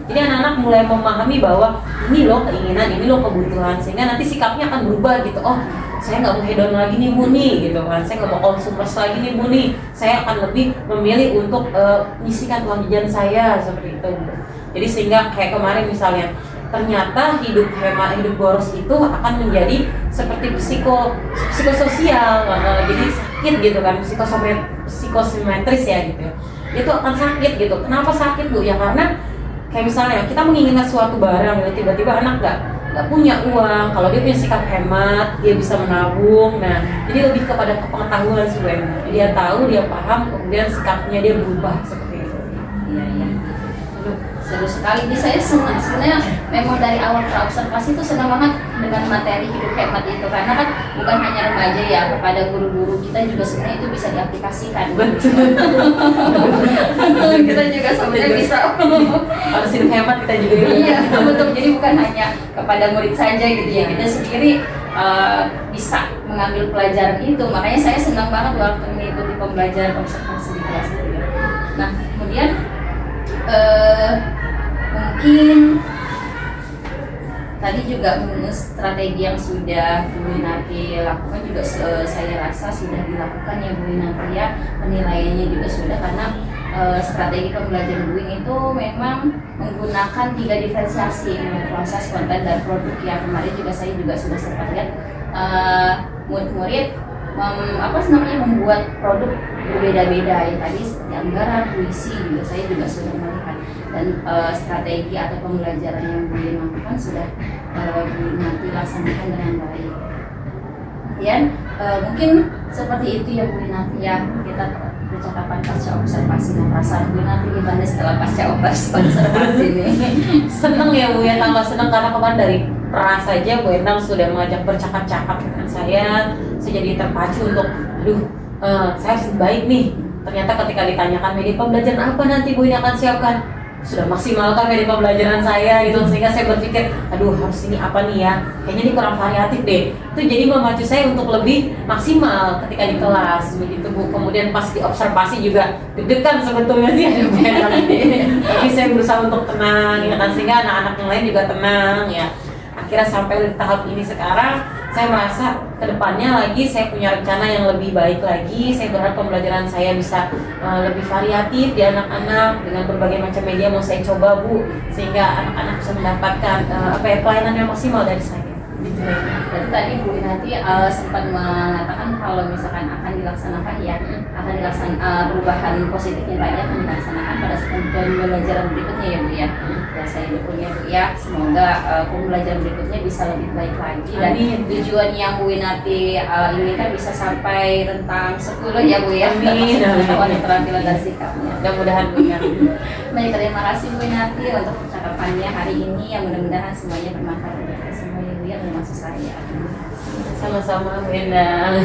jadi anak-anak mulai memahami bahwa ini loh keinginan, ini loh kebutuhan, sehingga nanti sikapnya akan berubah gitu. Oh, saya nggak mau hedon lagi nih Bu nih, gitu kan. Saya nggak mau konsumers lagi nih Bu nih. Saya akan lebih memilih untuk menyisihkan uang jajan saya seperti itu Bu. Jadi sehingga kayak kemarin misalnya, ternyata hidup hemat, hidup boros itu akan menjadi seperti psikososial, jadi sakit gitu kan, psikosimetris ya gitu. Itu akan sakit gitu. Kenapa sakit Bu? Ya karena kayak misalnya kita menginginkan suatu barang gitu, tiba-tiba anak nggak punya uang. Kalau dia punya sikap hemat, dia bisa menabung. Nah, jadi lebih kepada pengetahuan sebenarnya. Dia tahu, dia paham, kemudian sikapnya dia berubah seperti itu. Iya. Seru sekali. Jadi saya senang sebenarnya, memang dari awal observasi itu senang banget dengan materi hidup hemat itu, karena kan bukan hanya remaja ya, kepada guru-guru kita juga sebenarnya itu bisa diaplikasikan. Betul. Kita juga sebenarnya bisa harus hidup hemat kita juga. Iya betul. Jadi bukan hanya kepada murid saja gitu ya, kita sendiri bisa mengambil pelajaran itu. Makanya saya senang banget waktu mengikuti pembelajaran observasi di kelas itu. Nah kemudian mungkin tadi juga strategi yang sudah Bu Winarti lakukan juga saya rasa sudah dilakukan ya Bu Winarti ya, penilaiannya juga sudah, karena strategi pembelajaran Bu itu memang menggunakan 3 diferensiasi, proses, konten, dan produk ya. Kemarin juga saya juga sudah sempat lihat murid-murid membuat produk berbeda-beda ya, tadi seperti anggaran, puisi juga saya juga sudah melihat, dan strategi atau pembelajaran yang Bu lakukan sudah Bu nanti laksanakan dengan baik. Kemudian mungkin seperti itu ya Bu nanti ya, kita percakapan pasca observasi. Nah, perasaan Bu nanti gimana setelah pasca observasi ini? Seneng ya Bu ya, tambah seneng karena kemarin dari peras saja Bu Endang sudah mengajak bercakap-cakap dengan saya jadi terpacu untuk saya harus baik nih. Ternyata ketika ditanyakan media pembelajaran apa nanti Bu ini akan siapkan, sudah maksimalkan media pembelajaran saya gitu, sehingga saya berpikir harus ini apa nih ya, kayaknya ini kurang variatif deh. Itu jadi memacu saya untuk lebih maksimal ketika di kelas begitu Bu. Kemudian pas di observasi juga deg-degan sebetulnya sih ada tapi saya berusaha untuk tenang ya kan, sehingga anak-anak yang lain juga tenang ya. Akhirnya sampai di tahap ini sekarang, saya merasa kedepannya lagi saya punya rencana yang lebih baik lagi. Saya berharap pembelajaran saya bisa lebih variatif di anak-anak dengan berbagai macam media mau saya coba Bu, sehingga anak-anak bisa mendapatkan pelayanan yang maksimal dari saya. Gitu. Jadi tadi Bu nanti sempat mengatakan kalau misalkan akan dilaksanakan perubahan positifnya tadi akan dilaksanakan pada pembelajaran berikutnya ya Bu ya. Ya saya dukung ya Bu ya. Semoga pembelajaran berikutnya bisa lebih baik lagi, dan tujuan yang Bu Winarti inginkan bisa sampai rentang 10 ya Bu ya. Amin. Keterampilan dan sikapnya. Mudah-mudahan Bu ya. Baik, terima kasih Bu Winarti untuk percakapan percakapannya hari ini, yang mudah-mudahan semuanya bermanfaat untuk kita semua. Ibu yang maksud saya. Sama-sama Bu Endang.